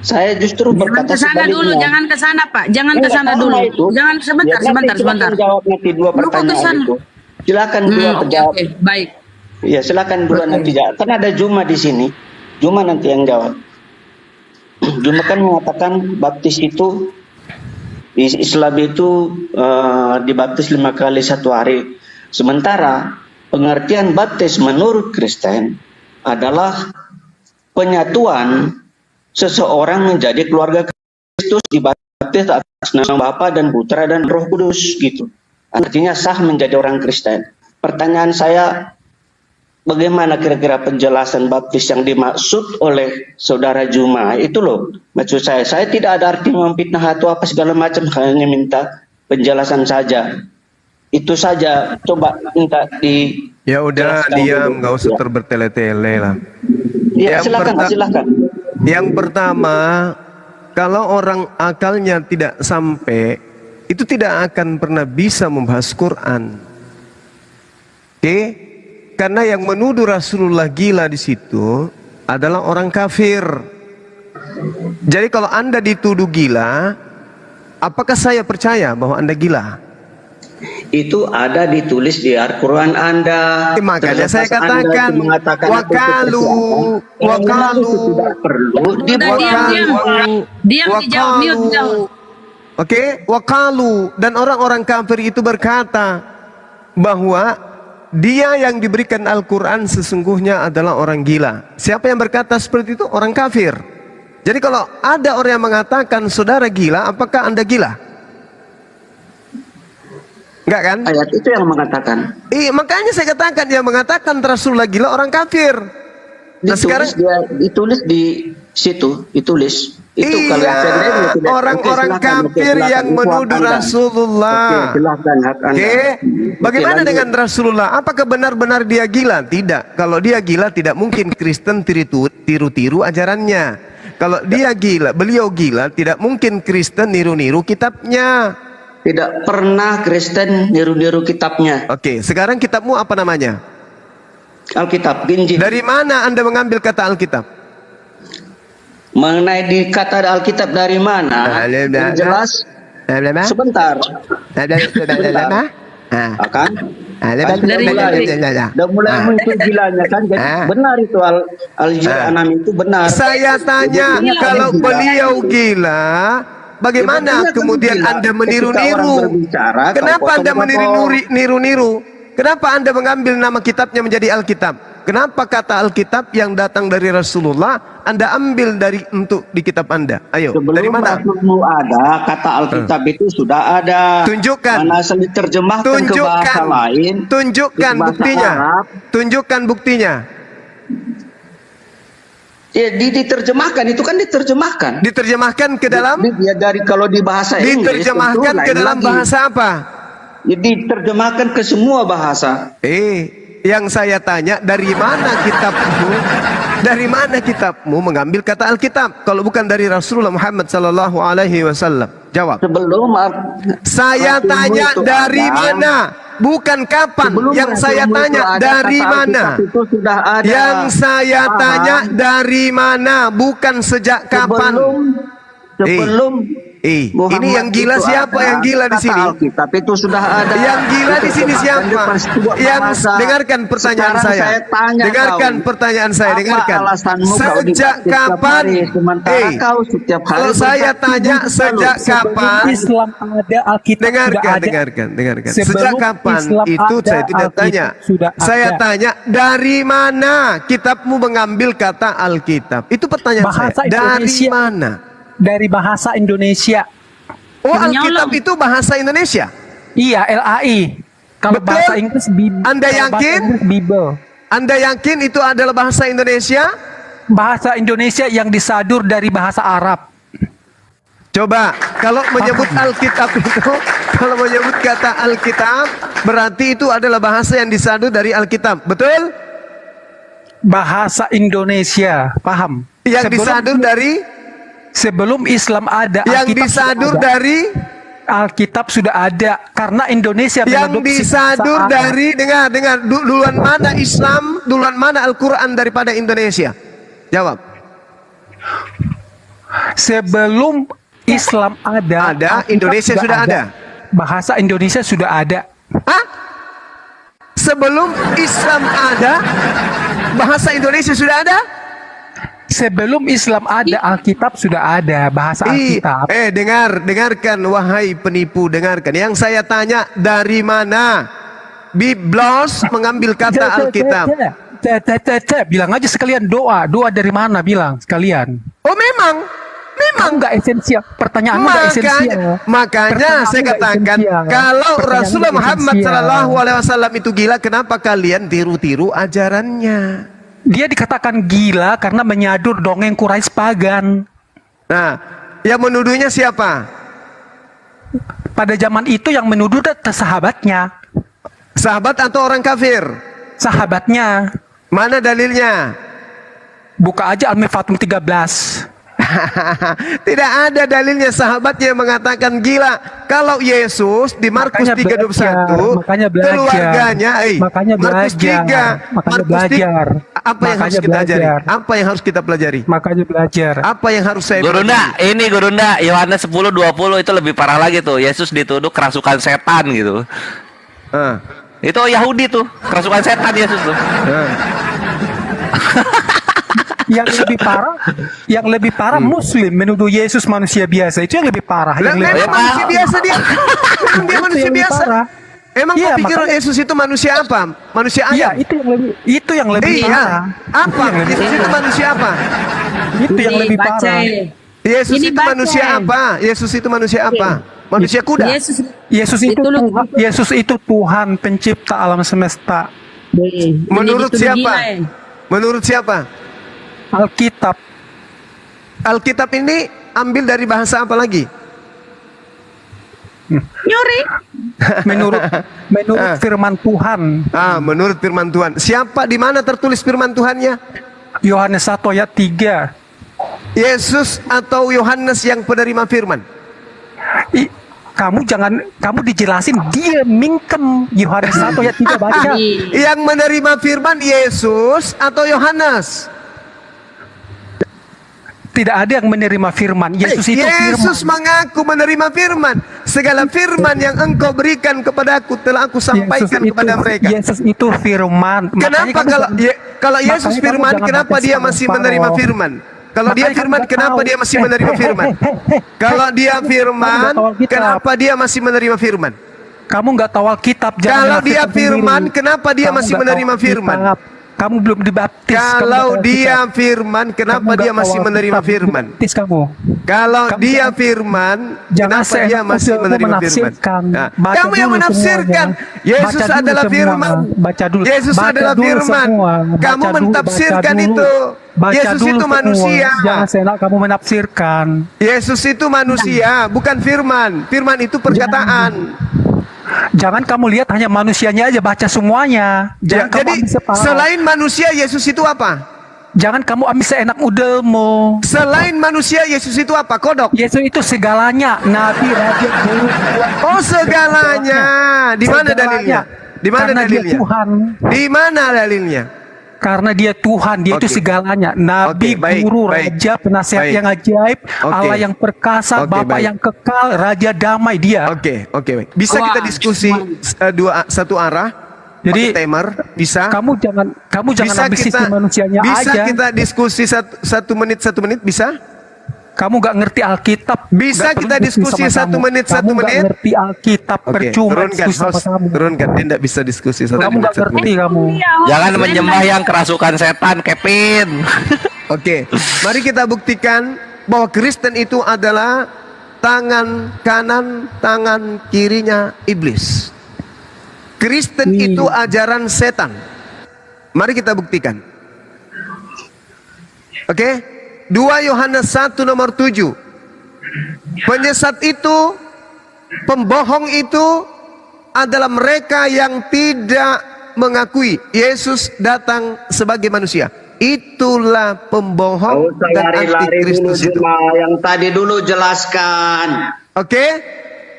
Saya justru berkata sebaliknya. Jangan ke sana Pak, jangan ke sana dulu. Jangan sebentar. Jawab nanti dua pertanyaan itu. Silakan dua jawab. Baik. Ya, silakan dua nanti jawab. Karena ada Juma di sini. Juma nanti yang jawab. Juma kan mengatakan baptis itu Islam itu dibaptis 5 kali satu hari. Sementara pengertian baptis menurut Kristen adalah penyatuan seseorang menjadi keluarga Kristus, dibaptis atas nama Bapa dan Putra dan Roh Kudus gitu. Artinya sah menjadi orang Kristen. Pertanyaan saya, bagaimana kira-kira penjelasan baptis yang dimaksud oleh saudara Juma itu loh? Maksud saya tidak ada arti memfitnah atau apa segala macam, hanya minta penjelasan saja. Itu saja, coba minta di. Ya udah diam, nggak usah bertele-tele lah. Ya, silakan. Yang pertama, kalau orang akalnya tidak sampai, itu tidak akan pernah bisa membahas Quran. Oke? Karena yang menuduh Rasulullah gila di situ adalah orang kafir. Jadi kalau Anda dituduh gila, apakah saya percaya bahwa Anda gila? Itu ada ditulis di Al-Quran Anda. Makanya saya katakan wakalu tidak perlu diam. Oke, wakalu, dan orang-orang kafir itu berkata bahwa dia yang diberikan Al-Quran sesungguhnya adalah orang gila. Siapa yang berkata seperti itu? Orang kafir. Jadi kalau ada orang yang mengatakan saudara gila, apakah Anda gila? Enggak kan? Ayat itu yang mengatakan. Makanya saya katakan yang mengatakan Rasulullah gila orang kafir. Nah, sekarang ditulis di situ, ditulis. Itu kalau orang-orang kafir yang menuduh Rasulullah. Bagaimana dengan Rasulullah? Apakah benar-benar dia gila? Tidak. Kalau dia gila, tidak mungkin Kristen tiru-tiru ajarannya. Kalau dia gila, beliau gila, tidak mungkin Kristen niru-niru kitabnya. Tidak pernah Kristen niru-niru kitabnya. Oke, sekarang kitabmu apa namanya? Alkitab, Injil. Dari mana Anda mengambil kata Alkitab? Mengenai di kata Alkitab dari mana? Yang jelas. Sebentar. Akan. Udah mulai muncul gilanya kan. Jadi benar itu Al-Hijr 6 itu benar. Saya tanya, kalau beliau gila, bagaimana kemudian Anda meniru-niru? Kenapa Anda meniru-niru? Kenapa Anda mengambil nama kitabnya menjadi Alkitab? Kenapa kata Alkitab yang datang dari Rasulullah Anda ambil untuk di kitab Anda? Ayo, sebelum dari mana? Ada kata Alkitab itu sudah ada. Tunjukkan. Mana diterjemahkan ke bahasa lain? Tunjukkan buktinya. Tunjukkan buktinya. Ya, diterjemahkan, itu kan diterjemahkan. Diterjemahkan ke dalam? Ya, dari kalau di bahasa Inggris. Diterjemahkan ke dalam bahasa apa? Ya, diterjemahkan ke semua bahasa. Yang saya tanya, dari mana kitabmu? Dari mana kitabmu mengambil kata Alkitab? Kalau bukan dari Rasulullah Muhammad sallallahu alaihi wasallam. Jawab. Saya tanya dari mana? Bukan kapan. Yang saya tanya dari mana? Yang saya tanya dari mana? Bukan sejak kapan. Ini yang gila siapa? Yang gila di sini? Tapi itu sudah ada. Yang gila di sini siapa? Yang dengarkan pertanyaan saya. Dengarkan pertanyaan saya. Dengarkan. Sejak kapan? Kalau saya tanya sejak kapan? Islam ada, Alkitab sudah ada. Dengarkan. Sejak kapan itu saya tidak tanya. Saya tanya dari mana kitabmu mengambil kata Alkitab? Itu pertanyaan saya. Dari mana? Dari bahasa Indonesia. Oh, Alkitab itu bahasa Indonesia? Iya, LAI. Kalau bahasa Inggris Bible. Anda yakin? Anda yakin itu adalah bahasa Indonesia? Bahasa Indonesia yang disadur dari bahasa Arab. Coba, kalau menyebut Alkitab itu, kalau menyebut kata Alkitab, berarti itu adalah bahasa yang disadur dari Alkitab, betul? Bahasa Indonesia, paham? Yang disadur dari? Sebelum Islam ada, yang disadur dari Alkitab sudah ada, karena Indonesia yang disadur dari dengar duluan mana Islam, duluan mana Al-Quran daripada Indonesia? Jawab. Sebelum Islam ada, Indonesia sudah ada. Bahasa Indonesia sudah ada. Hah? Sebelum Islam ada, bahasa Indonesia sudah ada? Sebelum Islam ada, Alkitab sudah ada, bahasa Alkitab. Dengarkan wahai penipu, dengarkan. Yang saya tanya, dari mana Biblos mengambil kata Alkitab? Bilang aja sekalian doa dari mana bilang sekalian. Oh memang nggak esensial. Pertanyaanmu nggak esensial. Makanya saya katakan, kalau Rasulullah Muhammad SAW itu gila, kenapa kalian tiru-tiru ajarannya? Dia dikatakan gila karena menyadur dongeng Quraisy pagan. Nah, yang menuduhnya siapa? Pada zaman itu yang menuduh sahabatnya. Sahabat atau orang kafir? Sahabatnya. Mana dalilnya? Buka aja Al-Mafatum 13. Tidak ada dalilnya sahabatnya mengatakan gila. Kalau Yesus di Markus 3:21 keluarganya Markus 3 apa yang harus kita pelajari? Apa yang harus kita pelajari? Makanya belajar. Apa yang harus saya Gurunda, ini Gurunda Yohanes 10:20 itu lebih parah lagi tuh. Yesus dituduh kerasukan setan gitu. Itu Yahudi tuh, kerasukan setan Yesus tuh. Yang lebih parah Muslim menuduh Yesus manusia biasa, itu yang lebih parah. Manusia biasa dia. Dia manusia biasa. Emang kau pikir Yesus itu manusia apa? Manusia ayam? Itu yang lebih parah. Apa? Yesus itu manusia apa? Itu yang lebih parah. Yesus itu manusia apa? Yesus itu manusia apa? Manusia kuda. Yesus itu Tuhan pencipta alam semesta. Menurut siapa? Menurut siapa? Alkitab. Alkitab ini ambil dari bahasa apa lagi? Nyuri. menurut firman Tuhan. Menurut firman Tuhan. Siapa di mana tertulis firman Tuhannya? Yohanes 1 ayat 3. Yesus atau Yohanes yang penerima firman? Kamu dijelasin, dia mingkem. Yohanes 1 ayat 3 baca. Yang menerima firman Yesus atau Yohanes? Tidak ada yang menerima firman. Yesus itu Yesus mengaku menerima firman. Segala firman yang engkau berikan kepadaku telah aku sampaikan kepada mereka. Yesus itu firman. Kenapa kalau Yesus firman, kenapa dia masih menerima firman? Kalau dia firman, kenapa dia masih menerima firman? Kalau dia firman, kenapa dia masih menerima firman? Kamu nggak tahu Alkitab. Kalau dia firman, kenapa dia masih menerima firman? Kamu belum dibaptis. Kalau dia firman, kenapa dia masih menerima firman? Baptis kamu. Kalau dia firman, kenapa dia masih menerima firman? Nah, kamu yang menafsirkan. Yesus adalah firman. Baca dulu. Yesus adalah firman. Kamu mentafsirkan itu. Yesus itu manusia. Jangan senang kamu menafsirkan. Yesus itu manusia, bukan firman. Firman itu perkataan. Jangan kamu lihat hanya manusianya aja, baca semuanya. Jangan Jadi selain manusia, Yesus itu apa? Jangan kamu ambil seenak udelmu. Selain manusia, Yesus itu apa? Kodok. Yesus itu segalanya. Nabi, raja, guru. Oh, segalanya. Di mana dalilnya? Di mana dalilnya? Tuhan. Di mana dalilnya? Karena dia Tuhan, dia itu segalanya. Nabi, guru, raja, penasehat yang ajaib, Allah yang perkasa, Bapa yang kekal, Raja damai dia. Baik. Bisa kita diskusi satu arah? Jadi timer bisa. Kamu jangan ambil sisi manusianya bisa aja. Bisa kita diskusi satu menit bisa? Kamu gak ngerti Alkitab. Bisa kita diskusi 1 menit. Kamu gak ngerti Alkitab, percuma diskusi sama kamu. Turunkan, dia tidak bisa diskusi 1 menit. Kamu gak ngerti kamu. Jangan menyembah yang kerasukan setan, Kevin. Oke, mari kita buktikan bahwa Kristen itu adalah tangan kanan, tangan kirinya iblis. Kristen itu ajaran setan. Mari kita buktikan. Oke? 2 Yohanes 1 nomor 7. Penyesat itu, pembohong itu adalah mereka yang tidak mengakui Yesus datang sebagai manusia. Itulah pembohong dan antikristus itu. Yang tadi dulu jelaskan. Oke?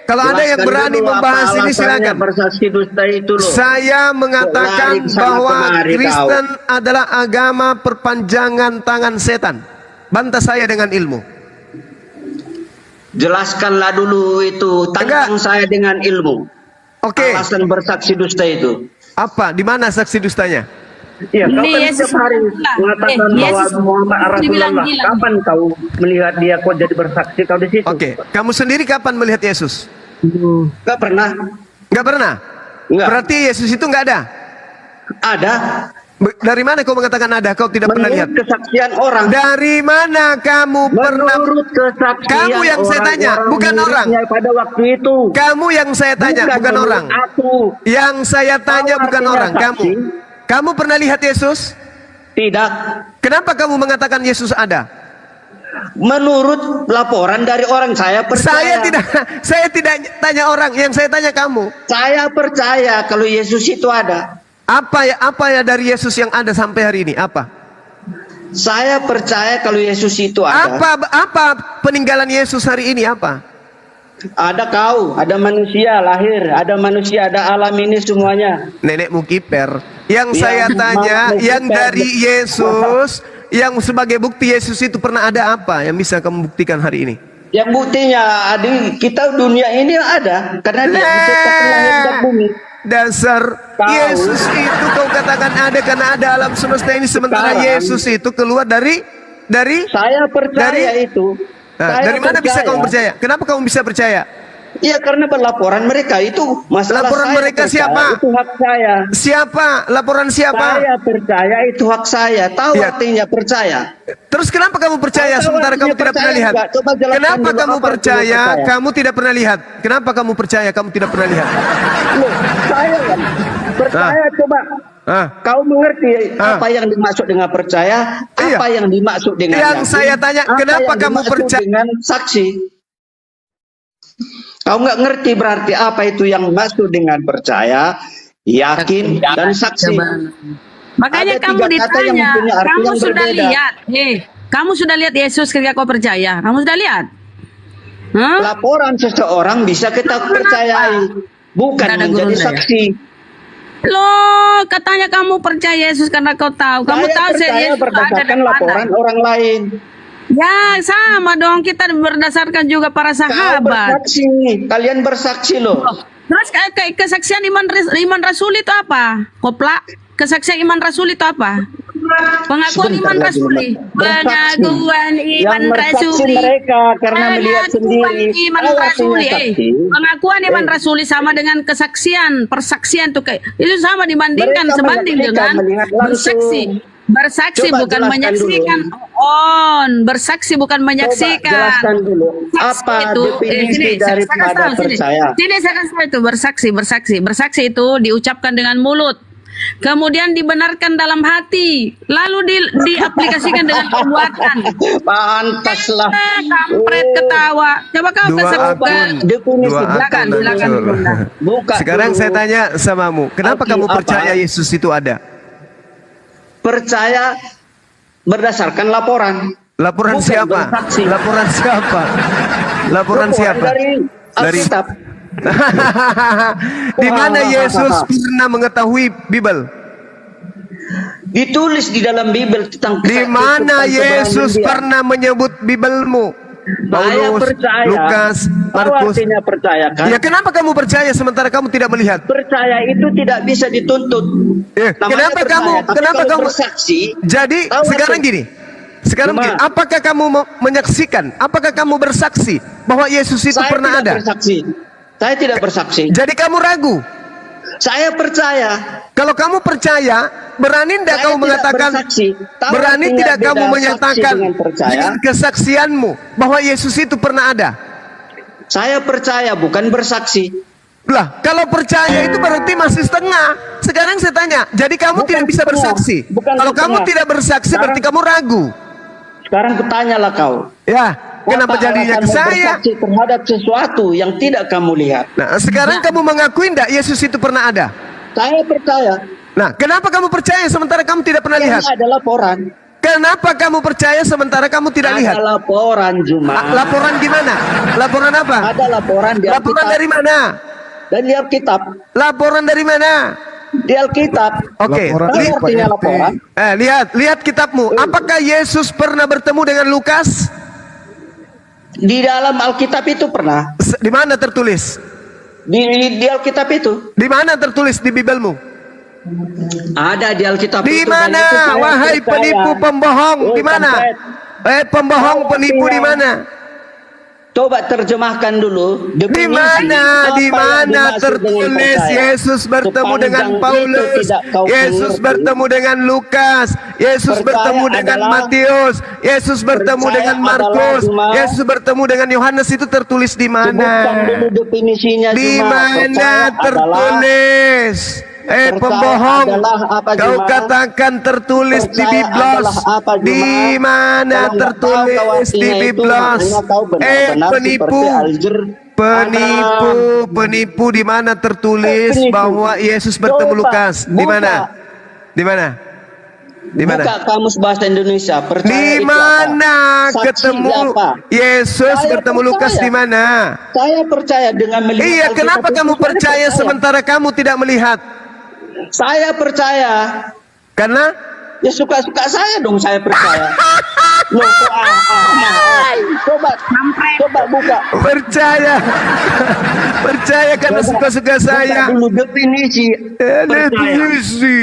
Kalau ada yang berani membahas ini silakan. Bersaksi dusta itu loh. Saya mengatakan bahwa Kristen adalah agama perpanjangan tangan setan. Bantah saya dengan ilmu. Jelaskanlah dulu itu, tantang saya dengan ilmu. Alasan bersaksi dusta itu. Apa? Di mana saksi dustanya? Iya, kau kan setiap hari mengatakan bahwa Muhammad Rasulullah. Kapan kau melihat dia kok jadi bersaksi kau di situ? Kamu sendiri kapan melihat Yesus? Gak pernah. Gak pernah? Enggak. Berarti Yesus itu nggak ada? Ada. Dari mana kau mengatakan ada? Kau tidak pernah lihat? Kesaksian orang. Dari mana kamu pernah? Kesaksian kamu yang saya tanya, bukan orang. Pada waktu itu. Kamu yang saya tanya, bukan orang. Aku. Yang saya tanya bukan orang. Kamu pernah lihat Yesus? Tidak. Kenapa kamu mengatakan Yesus ada? Menurut laporan dari orang, saya percaya. Saya tidak tanya orang, yang saya tanya kamu. Saya percaya kalau Yesus itu ada. Apa ya dari Yesus yang ada sampai hari ini? Apa? Saya percaya kalau Yesus itu ada. Apa peninggalan Yesus hari ini apa? Ada kau, ada manusia lahir, ada manusia, ada alam ini semuanya. Nenekmu kiper. Yang saya tanya, yang dari Yesus, yang sebagai bukti Yesus itu pernah ada apa yang bisa kamu buktikan hari ini? Yang buktinya, kita dunia ini ada, karena dia diciptakan langit dan bumi. Dasar Yesus itu kau katakan ada karena ada alam semesta ini, sementara Yesus itu keluar dari saya percaya itu. Dari mana bisa kamu percaya? Kenapa kamu bisa percaya? Iya, karena laporan mereka itu masalah. Laporan saya mereka percaya, siapa? Itu hak saya. Siapa? Laporan siapa? Saya percaya itu hak saya. Tahu artinya percaya. Terus kenapa kamu percaya sementara kamu tidak pernah lihat? Kenapa kamu percaya kamu tidak pernah lihat? Kenapa kamu percaya kamu tidak pernah lihat? Loh, saya kan percaya. Coba kau mengerti apa yang dimaksud dengan percaya? Apa yang dimaksud dengan yang saya tanya? Kenapa kamu percaya dengan saksi? Kau nggak ngerti berarti apa itu yang dimaksud dengan percaya, yakin, dan saksi. Makanya kamu ditanya, kamu sudah lihat, kamu sudah lihat Yesus ketika kau percaya? Kamu sudah lihat? Laporan seseorang bisa kita percayai, bukan menjadi saksi. Loh, katanya kamu percaya Yesus karena kau tahu. Kamu tahu saya Yesus berdasarkan laporan orang lain. Ya, sama dong, kita berdasarkan juga para sahabat. Kalian bersaksi loh. Terus kesaksian iman rasul itu apa? Kopla, kesaksian iman rasul itu apa? Pengakuan iman rasuli. Pengakuan iman Bersaksi rasuli. mereka karena melihat sendiri. Iman Tahu artinya rasuli. saksi? Pengakuan iman rasuli sama dengan kesaksian, persaksian tuh kayak itu sama dibandingkan Mereka sebanding menyaksikan, dengan melihat langsung. bersaksi Coba bukan jelaskan menyaksikan. Bersaksi bukan menyaksikan. Coba jelaskan dulu. Saksi Apa definisi daripada percaya? Sini saya kasih tahu itu bersaksi itu diucapkan dengan mulut, kemudian dibenarkan dalam hati, lalu diaplikasikan dengan perbuatan. Pantaslah. Kampret ketawa. Coba kau kesebutkan. Silakan. Buka Sekarang dulu. saya tanya samamu, kenapa kamu Apa? percaya Yesus itu ada? Percaya berdasarkan laporan. Laporan Bukan siapa? bersaksi. Laporan siapa? Laporan siapa? Dari Alkitab. Di mana Yesus pernah mengetahui Bible? Ditulis di dalam Bible tentang Di mana Yesus dia. pernah menyebut Biblemu? Saya Paulus, percaya. Lukas, Tahu Markus. artinya percaya kan? Ya kenapa kamu percaya sementara kamu tidak melihat? Percaya itu tidak bisa dituntut. Namanya Kenapa percaya, kamu? tapi Kenapa kalau kamu? bersaksi? Jadi tahu sekarang arti- gini. Sekarang Gimana? begini, apakah kamu menyaksikan? Apakah kamu bersaksi bahwa Yesus itu Saya pernah tidak ada? bersaksi. Saya tidak bersaksi. Jadi kamu ragu? Saya percaya. Kalau kamu percaya, berani tidak Saya kamu tidak mengatakan? bersaksi. Tahu Berani artinya tidak beda kamu saksi menyatakan dengan percaya? dengan kesaksianmu bahwa Yesus itu pernah ada? Saya percaya, bukan bersaksi. Lah, kalau percaya itu berarti masih setengah. Sekarang saya tanya, jadi kamu tidak bisa bersaksi. Kalau kamu tidak bersaksi berarti kamu ragu. Sekarang kutanyalah kau. Ya, kenapa Apa jadinya ke alasanmu saya? bersaksi terhadap sesuatu yang tidak kamu lihat? Nah, sekarang kamu mengakui enggak Yesus itu pernah ada? Saya percaya. Nah, kenapa kamu percaya sementara kamu tidak pernah lihat? Ada laporan. Kenapa kamu percaya sementara kamu tidak lihat? Ada laporan, Juma. Laporan gimana? Laporan apa? Ada laporan di Laporan Alkitab. dari mana? Dan di Alkitab. Laporan dari mana? Di Alkitab. Oke, Tahu artinya laporan? lihat kitabmu. Apakah Yesus pernah bertemu dengan Lukas? Di dalam Alkitab itu pernah. Di mana tertulis? Di Alkitab itu. Di mana tertulis di Bibelmu? Ada di Alkitab Di itu. dan itu mana? saya Wahai percaya. penipu pembohong, Oh, di mana? kampret. Pembohong penipu di mana? Coba terjemahkan dulu. Di definisi mana? apa Di yang mana dimaksud dengan tertulis percaya. Yesus bertemu Sepanjang dengan itu Paulus, tidak kau Yesus mengerti. bertemu dengan Lukas, Yesus Percaya bertemu dengan adalah- Matius, Yesus bertemu Percaya dengan adalah Markus, cuma- Yesus bertemu dengan Yohanes, itu tertulis di mana? Sebutkan dulu definisinya. Di Juma. mana Percaya tertulis? Percaya Pembohong, adalah apa, kau Juma? katakan tertulis di Percaya Biblos. adalah apa, Juma? Di mana Kalau nggak tahu kau tertulis di artinya itu, Biblos? maknanya kau benar-benar Penipu. seperti Aljer. Penipu di mana tertulis Penipu. bahwa Yesus bertemu Coba, Lukas? Di buka. mana? Di mana? Di mana? Buka kamus bahasa Indonesia. Percaya Di itu mana apa? Saksi ketemu apa? Yesus Saya bertemu percaya. Lukas di mana? Saya percaya dengan melihat. Iya, Alkitab kenapa itu, kamu saya percaya sementara kamu tidak melihat? Saya percaya. Karena ya suka-suka saya dong, saya percaya. Loh, coba buka. Percaya. Percaya karena suka-suka saya. Buka dulu definisi. Definisi.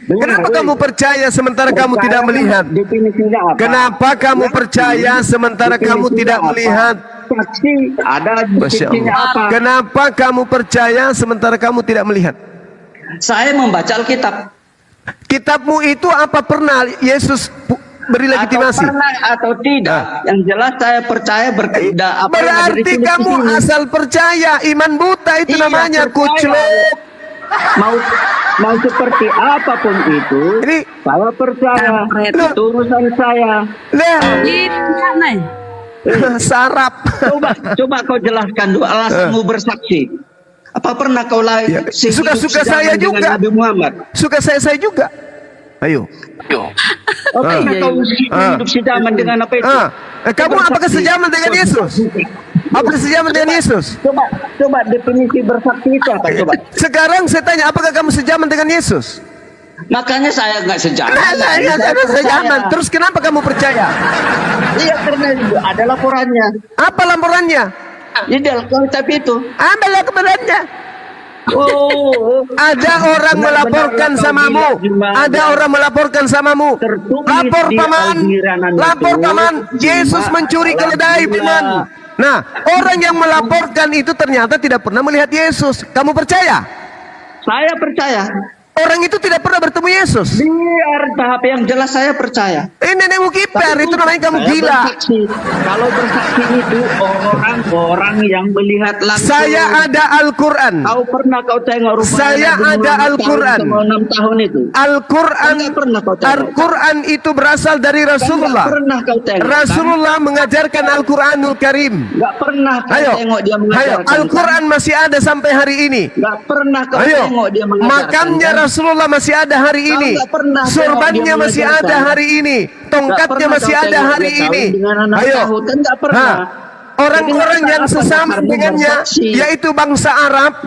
Kenapa kamu percaya sementara kamu tidak melihat? Definisinya apa? Kenapa kamu percaya sementara kamu tidak melihat? Saksi ada Masya definisinya Allah. apa? Kenapa kamu percaya sementara kamu tidak melihat? Saya membaca Alkitab. Kitabmu itu apa pernah Yesus beri legitimasi? Atau pernah atau tidak. Yang jelas saya percaya Berarti kamu asal percaya, iman buta itu Iya, namanya, percaya. kucluk. Mau seperti apapun itu, saya percaya. Itu urusan saya. Sarap. Coba kau jelaskan dulu alasanmu bersaksi. Apa pernah kau Suka-suka saya juga. Nabi Muhammad? Suka saya juga. Ayo. Oke, kau hidup sejaman dengan apa itu? Kamu apakah sejaman dengan Yesus? Apakah sejaman dengan Yesus? Coba definisi bersaksi itu apa? Coba. Sekarang saya tanya, apakah kamu sejaman dengan Yesus? Makanya saya nggak sejaman. Saya sejaman. Terus kenapa kamu percaya? Iya, karena ada laporannya. Apa laporannya? Di dalam Alkitab itu. Apa laporannya? Ada orang melaporkan samamu. Ada orang melaporkan samamu. Lapor paman. Lapor paman. Yesus mencuri keledai paman. Nah, orang yang melaporkan itu ternyata tidak pernah melihat Yesus. Kamu percaya? Saya percaya. Orang itu tidak pernah bertemu Yesus. Biar tahap yang jelas saya percaya. Nenek Mukiper, itu namanya kamu gila. Kalau bersaksi itu orang-orang yang melihat langsung. Saya ada Al-Quran. Kau pernah kau tengok rumah Saya ada Al-Quran. 6 tahun itu. Al-Quran itu berasal dari Rasulullah. Pernah kau tengok. Rasulullah mengajarkan Al-Quranul Karim. Gak pernah kau tengok dia mengajarkan. Al-Quran masih ada sampai hari ini. Gak pernah kau tengok dia mengajarkan. Makamnya Rasulullah masih ada hari ini. Sorbannya masih ada hari ini. Tongkatnya masih ada hari ini. Ayo. Orang-orang yang sesama dengannya, yaitu bangsa Arab,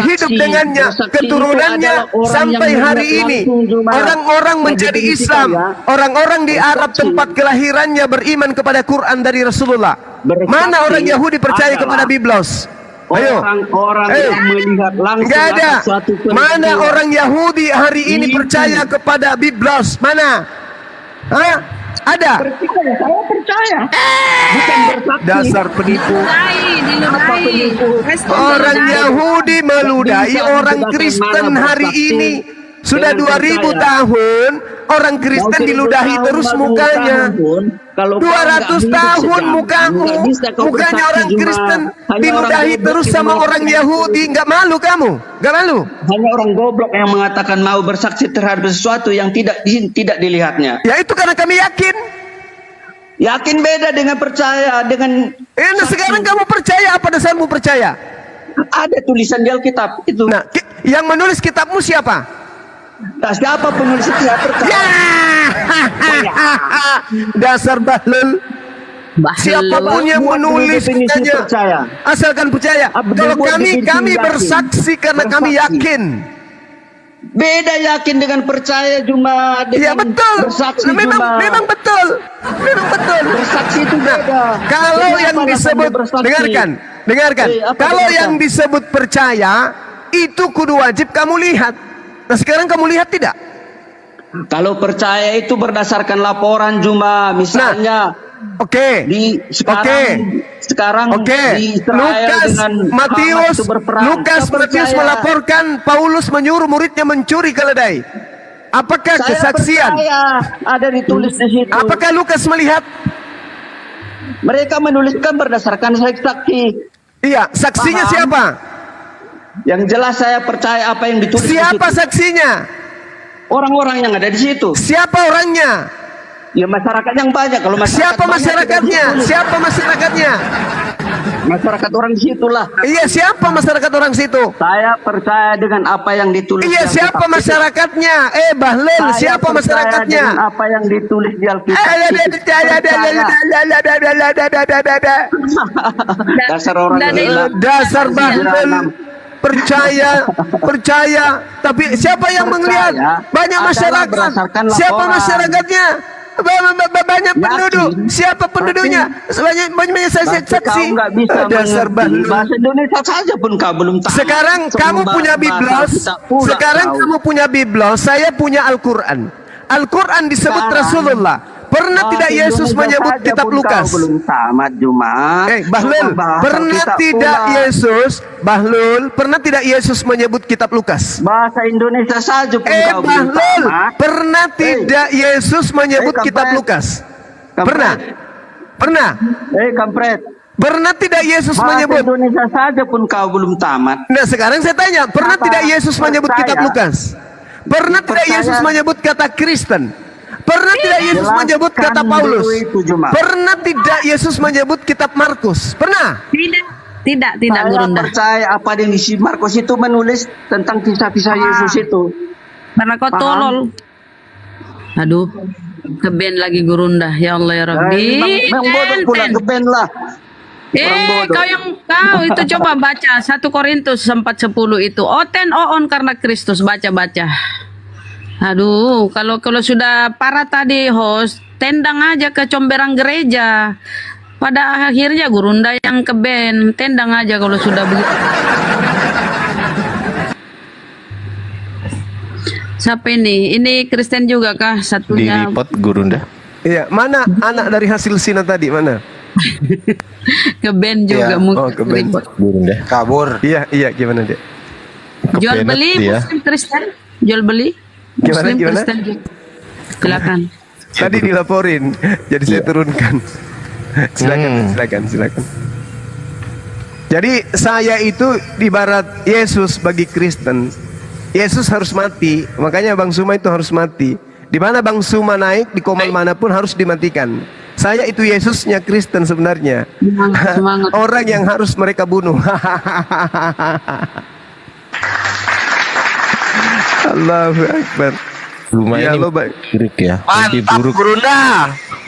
hidup dengannya, keturunannya sampai hari ini. Orang-orang menjadi Islam. Orang-orang di Arab tempat kelahirannya beriman kepada Quran dari Rasulullah. Mana orang Yahudi percaya kepada Biblos? Ayo, orang-orang yang melihat langsung nggak ada. Suatu Mana orang Yahudi hari ini percaya kepada Biblos? Mana? Hah? Ada? Percaya, saya percaya. Bukan bersaksi. Dasar penipu. Orang Yahudi meludahi orang Kristen hari ini. Sudah 2000 tahun orang Kristen diludahi terus mukanya. 200 tahun mukanya orang Kristen diludahi terus sama orang Yahudi. Nggak malu kamu? Nggak malu? Hanya orang goblok yang mengatakan mau bersaksi terhadap sesuatu yang tidak dilihatnya. Ya itu karena kami yakin. Yakin beda dengan percaya dengan. Nah, sekarang kamu percaya, apa dasarmu percaya? Ada tulisan di Alkitab itu. Nah, yang menulis kitabmu siapa? Tak siapa penulis itu ya percaya. Dasar bahlul. Siapapun yang menulisnya asalkan percaya. Kalau kami bersaksi karena kami yakin. Beda yakin dengan percaya cuma dengan ya betul. Bersaksi memang betul. Memang betul. Bersaksi itu beda. Kalau yang disebut dengarkan. Kalau yang disebut percaya itu kudu wajib kamu lihat. Nah sekarang kamu lihat tidak? Kalau percaya itu berdasarkan laporan cuma misalnya. Oke. Sekarang di Israel dengan Lukas Matius melaporkan Paulus menyuruh muridnya mencuri keledai. Apakah kesaksian? Ada ditulis di situ. Apakah Lukas melihat? Mereka menuliskan berdasarkan saksi. Iya, saksinya siapa? Yang jelas saya percaya apa yang ditulis. Siapa saksinya? Orang-orang yang ada di situ. Siapa orangnya? Ya masyarakat yang banyak. Kalau masyarakat siapa masyarakatnya? Siapa masyarakatnya? Masyarakat orang di situlah. Iya, siapa masyarakat orang situ? Saya percaya dengan apa yang ditulis. Iya, siapa masyarakatnya? Bahlul, siapa masyarakatnya? Dengan apa yang ditulis di Alkitab. Dasar orang gila. Dasar bahlul. Percaya, tapi siapa yang melihat? Banyak masyarakat. Siapa masyarakatnya? Banyak penduduk. Siapa penduduknya? Banyak saksi. Dasar bahasa Indonesia saja pun kau belum tahu. Sekarang kamu punya Biblos. Kamu punya Biblos. Saya punya Al-Quran. Al-Quran disebut Rasulullah. Pernah tidak Yesus menyebut kitab Lukas? Belum tamat Jumat. Bahlul, pernah tidak Yesus menyebut kitab Lukas? Bahasa Indonesia saja pun kau belum tamat. Pernah tidak Yesus menyebut kitab Lukas? Pernah? Kampret. Pernah tidak Yesus menyebut? Indonesia saja pun kau belum tamat. Nah, sekarang saya tanya, pernah tidak Yesus menyebut kitab Lukas? Pernah tidak Yesus menyebut kata Kristen? Pernah tidak Yesus menyebut kata Paulus? Pernah tidak Yesus menyebut kitab Markus? Pernah? Tidak Gurunda. Saya percaya apa yang di Markus itu menulis tentang kisah-kisah Yesus itu. Karena kau tolol. Aduh, keben lagi Gurunda. Ya Allah ya Rabbi. Memang bodoh pula keben lah. Kau itu coba baca 1 Korintus 4:10 itu. Oten oon karena Kristus, baca. Aduh, kalau sudah parah tadi host, tendang aja ke comberan gereja. Pada akhirnya Gurunda yang keben, tendang aja kalau sudah begitu. Siapa ini? Ini Kristen juga kah Di satunya? report Gurunda. Iya, mana anak dari hasil Sina tadi mana? Ke band juga Iya. mungkin. Oh, ke band. report. Gurunda. Kabur. Iya, gimana dia? Jual Kepenet beli dia. Muslim Kristen? Jual beli? Gimana, Muslim gimana? Kristen juga. Silakan. Tadi dilaporin, jadi saya turunkan. Silakan. Jadi saya itu ibarat Yesus bagi Kristen. Yesus harus mati, makanya Bang Suma itu harus mati. Di mana Bang Suma naik, di komal manapun harus dimatikan. Saya itu Yesusnya Kristen sebenarnya. Semangat. Orang yang harus mereka bunuh. Allahu Akbar. Lumayan Ya, lo buruk ya. Mimpi Mantap buruk. Gurunda.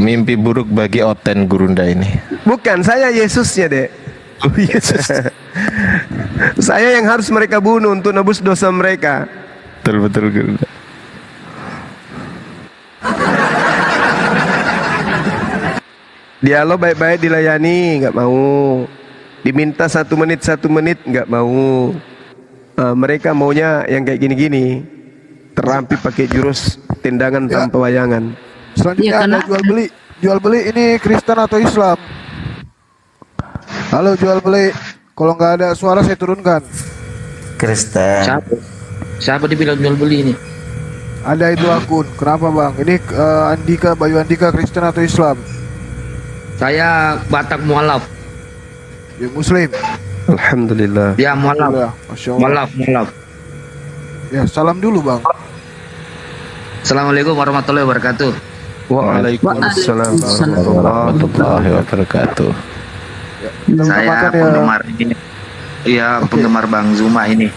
Mimpi buruk bagi Oten Gurunda ini. Bukan, saya Yesusnya, Dek. Oh, Yesus. Saya yang harus mereka bunuh untuk nebus dosa mereka. Betul Gurunda. Dialog baik-baik dilayani, nggak mau. Diminta 1 menit, nggak mau. Mereka maunya yang kayak gini-gini. Terampi pakai jurus tendangan tanpa wayangan. Selanjutnya ada jual beli ini Kristen atau Islam? Halo jual beli. Kalau nggak ada suara saya turunkan. Kristen. Siapa dibilang jual beli ini? Ada itu akun. Kenapa bang? Ini Andika, Bayu Andika, Kristen atau Islam? Saya Batak mualaf. Ya Muslim. Alhamdulillah. Ya mualaf. Masya Allah. Mualaf. Ya salam dulu bang. Assalamualaikum warahmatullahi wabarakatuh. Waalaikumsalam warahmatullahi wabarakatuh. Saya penggemar ini. Iya, penggemar Bang Zuma ini.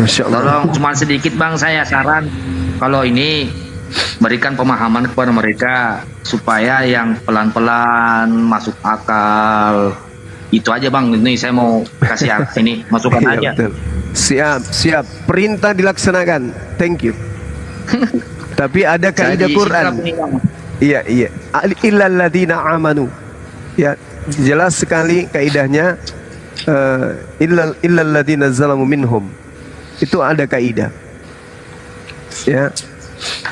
Masya Allah. Tolong cuma sedikit Bang, saya saran kalau ini berikan pemahaman kepada mereka supaya yang pelan-pelan masuk akal. Itu aja Bang, ini saya mau kasih ini masukan Iya, aja. betul. Siap. Perintah dilaksanakan. Thank you. Tapi ada kaidah Quran. Iya. Illal ladzina amanu. Ya, jelas sekali kaidahnya. Illal ladzina zalamu minhum. Itu ada kaidah. Ya.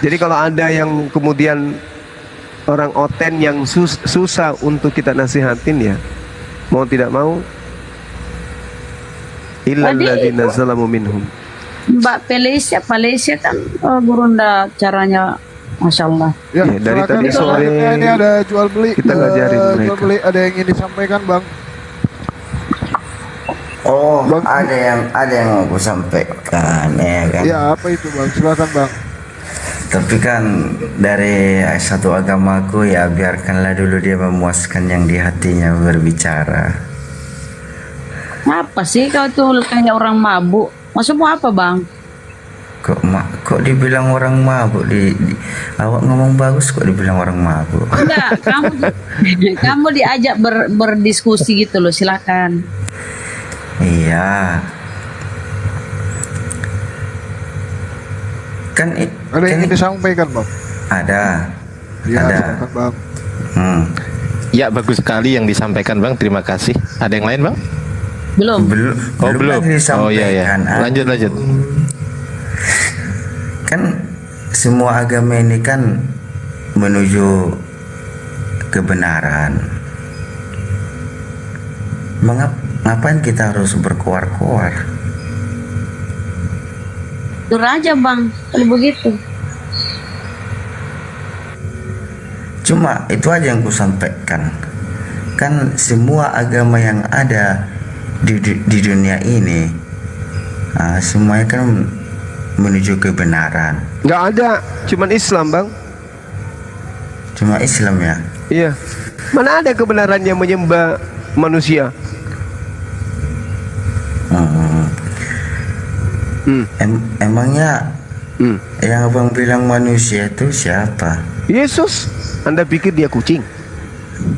Jadi kalau ada yang kemudian orang oten yang susah untuk kita nasihatin ya, mau tidak mau, illal ladzina zalamu minhum. Mbak Felicia kan Gurunda caranya Masya Allah. Ya, dari silakan. tadi sore Ini ada jual beli. kita ngajarin Jual mereka. beli ada yang ingin disampaikan bang? Oh, ada yang mau aku sampaikan ya kan. Ya apa itu bang? Silakan bang. Tapi kan dari satu agamaku ya biarkanlah dulu dia memuaskan yang di hatinya berbicara. Apa sih kau tuh kayak orang mabuk? Maksudmu apa bang? Kok dibilang orang mabuk awak ngomong bagus kok dibilang orang mabuk. Enggak, kamu diajak berdiskusi gitu loh, silakan. Iya. Kan ada yang ingin disampaikan bang? Ada. Ya, ada. silakan bang. Ya bagus sekali yang disampaikan bang. Terima kasih. Ada yang lain bang? Belum. Belum. Oh iya. Lanjut. Kan semua agama ini kan menuju kebenaran. Ngapain kita harus berkoar-koar? Tur aja bang, kalau begitu. Cuma itu aja yang ku sampaikan. Kan semua agama yang ada di dunia ini, semuanya kan menuju kebenaran. Nggak ada, cuman Islam bang. Cuma Islam ya. Iya. Mana ada kebenaran yang menyembah manusia? Emangnya yang abang bilang manusia itu siapa? Yesus. Anda pikir dia kucing?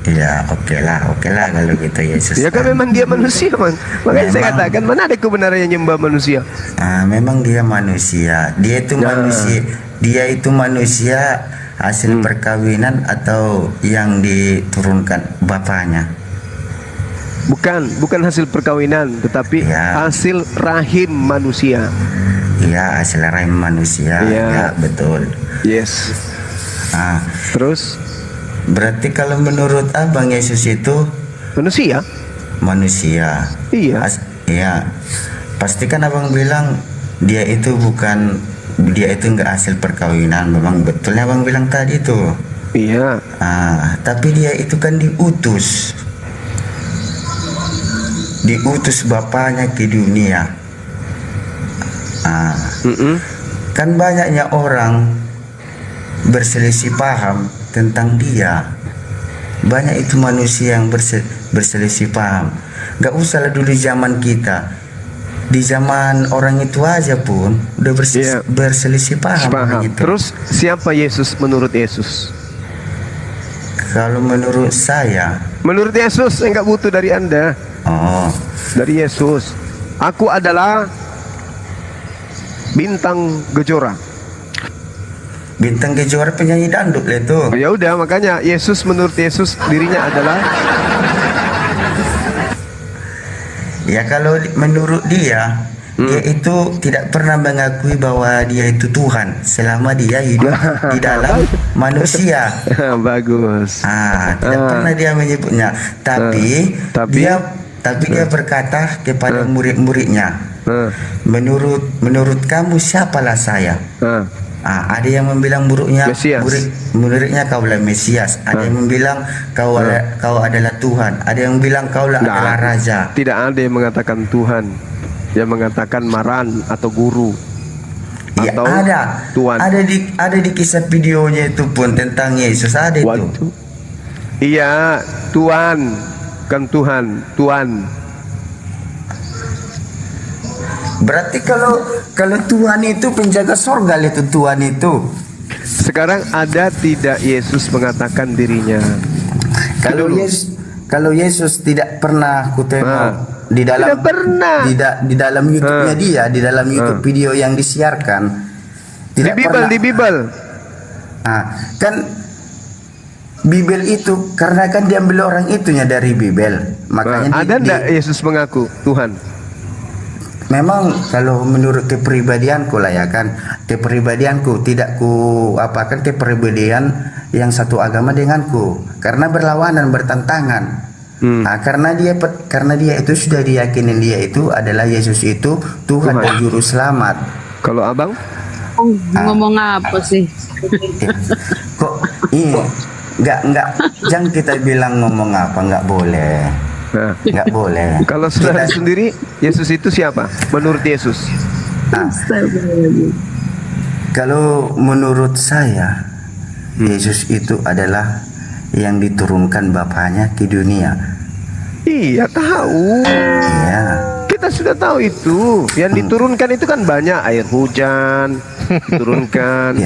Ya oke lah kalau gitu Yesus. Ya kan memang dia manusia bang. Makanya saya katakan mana ada kebenaran yang nyembah manusia? Memang dia manusia. Dia itu manusia. Dia itu manusia hasil perkawinan atau yang diturunkan bapaknya? Bukan hasil perkawinan, tetapi hasil rahim manusia. Iya, asal rahim manusia. Iya. Ya, betul. Yes. Terus? Berarti kalau menurut Abang Yesus itu manusia? Manusia. Iya. Iya. Pasti kan Abang bilang dia itu nggak hasil perkawinan. Memang betulnya Abang bilang tadi tuh. Iya. Tapi dia itu kan diutus bapaknya ke dunia. Kan banyaknya orang berselisih paham tentang dia. Banyak itu manusia yang berselisih paham. Gak usahlah dulu zaman kita, di zaman orang itu aja pun udah berselisih paham. Gitu. Terus siapa Yesus menurut Yesus? Kalau menurut saya, menurut Yesus enggak butuh dari Anda. Dari Yesus. Aku adalah bintang Kejora. Bintang Kejora penyanyi dangdut lah itu. Ya udah, makanya Yesus menurut Yesus dirinya adalah. Ya kalau menurut dia, dia itu tidak pernah mengakui bahwa dia itu Tuhan selama dia hidup di dalam manusia. Bagus. Tidak pernah dia menyebutnya. Tapi dia berkata kepada murid-muridnya, menurut kamu siapalah saya? Ada yang membilang muridnya kaulah Mesias. Ada yang membilang kau adalah Tuhan. Ada yang bilang kaulah adalah Raja. Tidak ada yang mengatakan Tuhan. Yang mengatakan Maran atau Guru. Ya, atau ada. Tuhan. Ada di kisah videonya itu pun tentang Yesus ada itu. Iya, Tuhan, kan Tuhan, Tuhan. Berarti kalau Tuhan itu penjaga sorga itu Tuhan itu. Sekarang ada tidak Yesus mengatakan dirinya? Kalau Yesus tidak pernah kutengok di dalam di dalam YouTube-nya dia, di dalam YouTube video yang disiarkan. Tidak di Bible. Kan Bible itu karena kan diambil orang itunya dari Bible. Makanya ada enggak Yesus mengaku Tuhan? Memang kalau menurut kepribadianku lah ya kan, kepribadianku tidak apakan kepribadian yang satu agama denganku, karena berlawanan, bertentangan. Karena dia itu sudah diyakinin dia itu adalah Yesus itu Tuhan dan juru selamat. Kalau Abang? Ngomong apa sih? Kok ini enggak jangan kita bilang ngomong apa, enggak boleh. Nggak boleh. Kalau saudara sendiri, Yesus itu siapa? Menurut Yesus? Kalau menurut saya, Yesus itu adalah yang diturunkan Bapaknya ke dunia. Iya, tahu. Iya. Kita sudah tahu itu. Yang diturunkan itu kan banyak, air hujan diturunkan.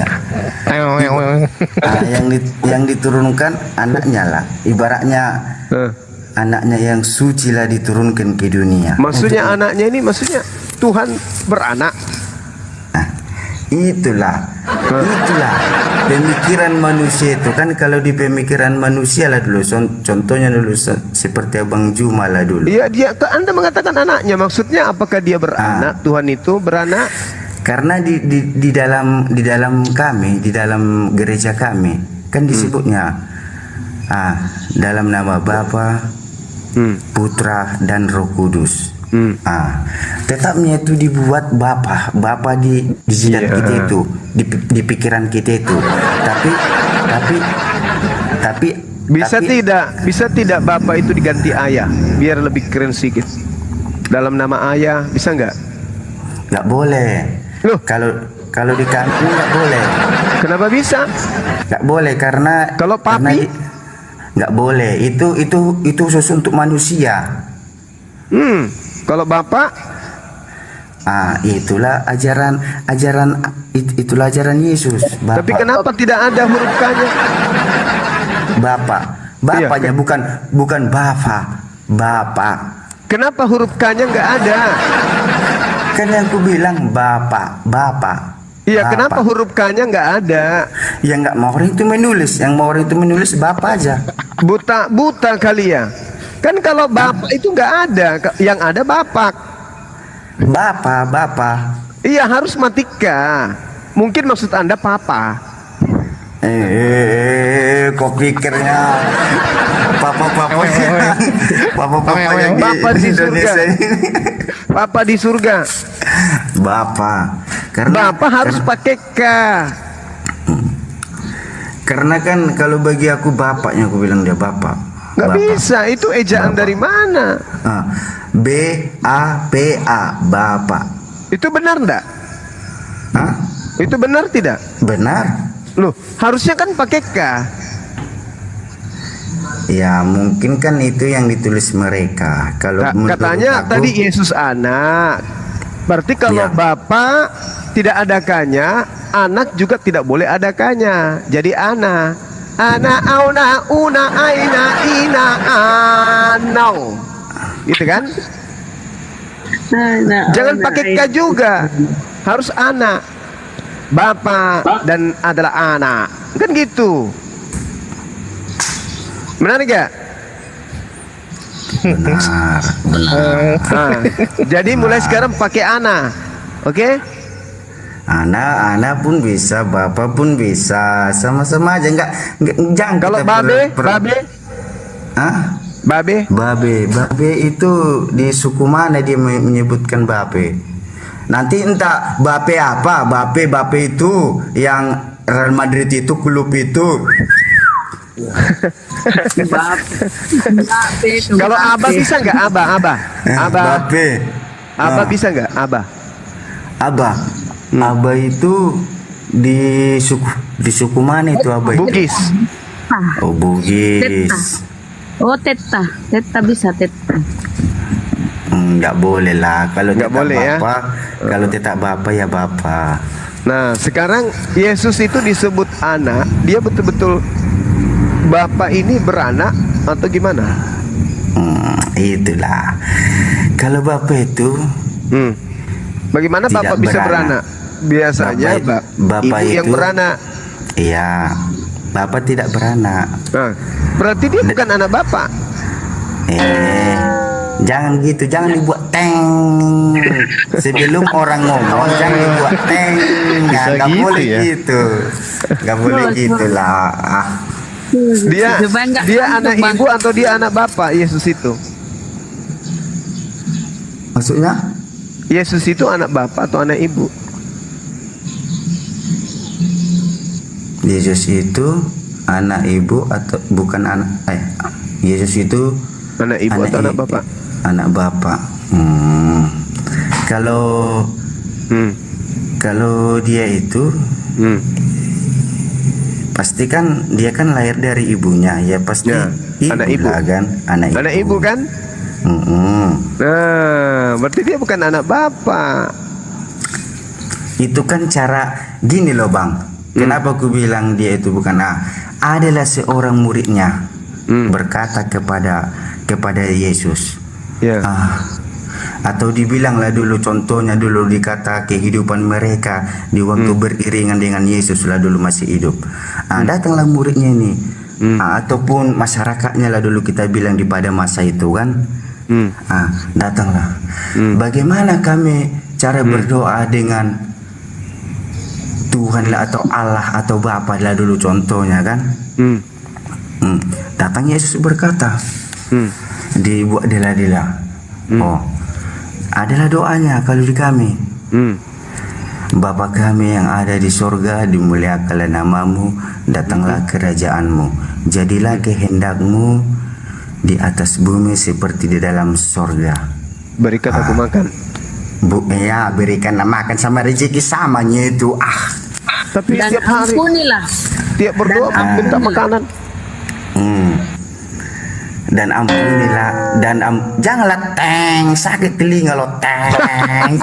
Yang diturunkan anaknya lah. Ibaratnya anaknya yang suci lah diturunkan ke dunia. Maksudnya anaknya ini maksudnya Tuhan beranak. Itulah pemikiran manusia itu kan. Kalau di pemikiran manusia lah dulu, contohnya dulu seperti Abang Juma lah dulu. Iya, Anda mengatakan anaknya, maksudnya apakah dia beranak? Tuhan itu beranak? Karena di dalam kami, di dalam gereja kami kan disebutnya dalam nama Bapa, Putra dan Roh Kudus. Tetapnya itu dibuat Bapa di jidat kita itu, di pikiran kita itu. Tapi bisa tidak Bapa itu diganti Ayah biar lebih keren sedikit. Dalam nama Ayah bisa nggak? Nggak boleh. Loh, kalau di kampung nggak boleh. Kenapa bisa? Nggak boleh karena kalau Papi nggak boleh. Itu khusus untuk manusia. Kalau Bapak? Itulah ajaran Yesus. Bapak. Tapi kenapa tidak ada huruf K-nya? Bapaknya bukan Bapak. Kenapa huruf K-nya nggak ada? Kan yang aku bilang Bapak. Iya, kenapa huruf K-nya nggak ada? Ya nggak mau orang itu menulis. Yang mau orang itu menulis Bapak aja. Buta kali ya. Kan kalau Bapak itu nggak ada, yang ada Bapak. Bapak. Iya, harus matika. Mungkin maksud Anda papa. Kok pikirnya papa yang Papa di surga. Papa di surga. Bapak. Karena Bapak harus pakai K. Karena kan kalau bagi aku bapaknya, aku bilang dia bapak. Nggak bisa, itu ejaan dari mana? B-A-P-A, bapak. Itu benar enggak? Hah? Itu benar tidak? Benar. Loh, harusnya kan pakai K. Ya mungkin kan itu yang ditulis mereka. Kalau katanya aku, tadi Yesus anak. Berarti kalau bapak tidak ada K-nya, anak juga tidak boleh ada K-nya. Jadi anak. Ana auna una aina ina anau. Gitu kan? Jangan pakai K juga. Harus anak. Bapak dan adalah anak. Kan gitu. Benar enggak? Benar. Jadi mulai sekarang pakai ana. Oke? Anak pun bisa, bapak pun bisa, sama-sama aja. Enggak jangan. Kalau babe? Hah? Babe itu di suku mana dia menyebutkan babe? Nanti entah bape apa, bape itu yang Real Madrid itu klub itu. Kalau Abah bisa nggak Abah? Bape. Abah bisa nggak Abah? Abah itu di suku mana itu Abah? Bugis. Oh Bugis. Teta bisa teta. Nggak boleh lah kalau nggak boleh bapak, ya. Kalau tidak bapak ya bapak. Nah sekarang Yesus itu disebut anak, dia betul-betul bapak ini beranak atau gimana? Itulah. Kalau bapak itu, bagaimana bapak bisa beranak? Biasanya bapak ibu itu yang beranak. Iya, bapak tidak beranak. Nah, berarti dia bukan anak bapak. Jangan gitu, jangan dibuat teng. Sebelum orang ngomong jangan dibuat teng. Nggak gitu boleh ya? gitu. Nggak boleh gitulah. Dia anak ibu atau dia anak bapak Yesus itu? Maksudnya? Yesus itu anak bapak atau anak ibu? Yesus itu anak ibu atau bukan anak? Yesus itu anak ibu atau anak bapak? Anak bapak. Kalau dia itu pasti kan dia kan lahir dari ibunya ya pasti anak ibu lah kan anak ibu kan. Nah berarti dia bukan anak bapak. Itu kan cara gini loh bang. Kenapa aku bilang dia itu bukan adalah seorang muridnya berkata kepada Yesus. Atau dibilanglah dulu contohnya dulu dikata kehidupan mereka di waktu beriringan dengan Yesus lah dulu masih hidup. Datanglah muridnya ini ataupun masyarakatnya lah dulu kita bilang di pada masa itu kan. Datanglah. Bagaimana kami cara berdoa dengan Tuhan lah atau Allah atau Bapa lah dulu contohnya kan. Datang Yesus berkata dibuat dela-dela. Adalah doanya kalau di kami. Bapa kami yang ada di sorga, dimuliakanlah namamu, datanglah kerajaanmu, jadilah kehendakmu di atas bumi seperti di dalam sorga. Berikan aku makan. Berikan makan sama rezeki samanya itu. Tapi dan tiap hari ampunilah. Tiap berdoa minta makanan. Dan ampunilah janganlah teng sakit telinga lo teng.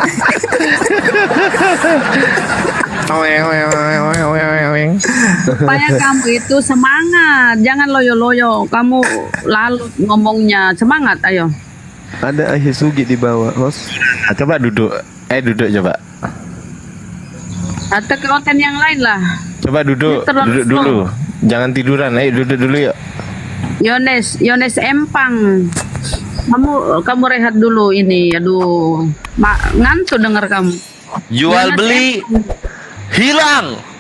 Supaya kamu itu semangat, jangan loyo-loyo. Kamu lalu ngomongnya semangat, ayo. Ada Sugi di bawah, host. Coba duduk. Duduk coba. Atau ke hotel yang lain lah. Coba duduk dulu. Jangan tiduran. Duduk dulu yuk. Yones Empang. Kamu rehat dulu ini. Aduh, ngantuk dengar kamu. Jual beli hilang.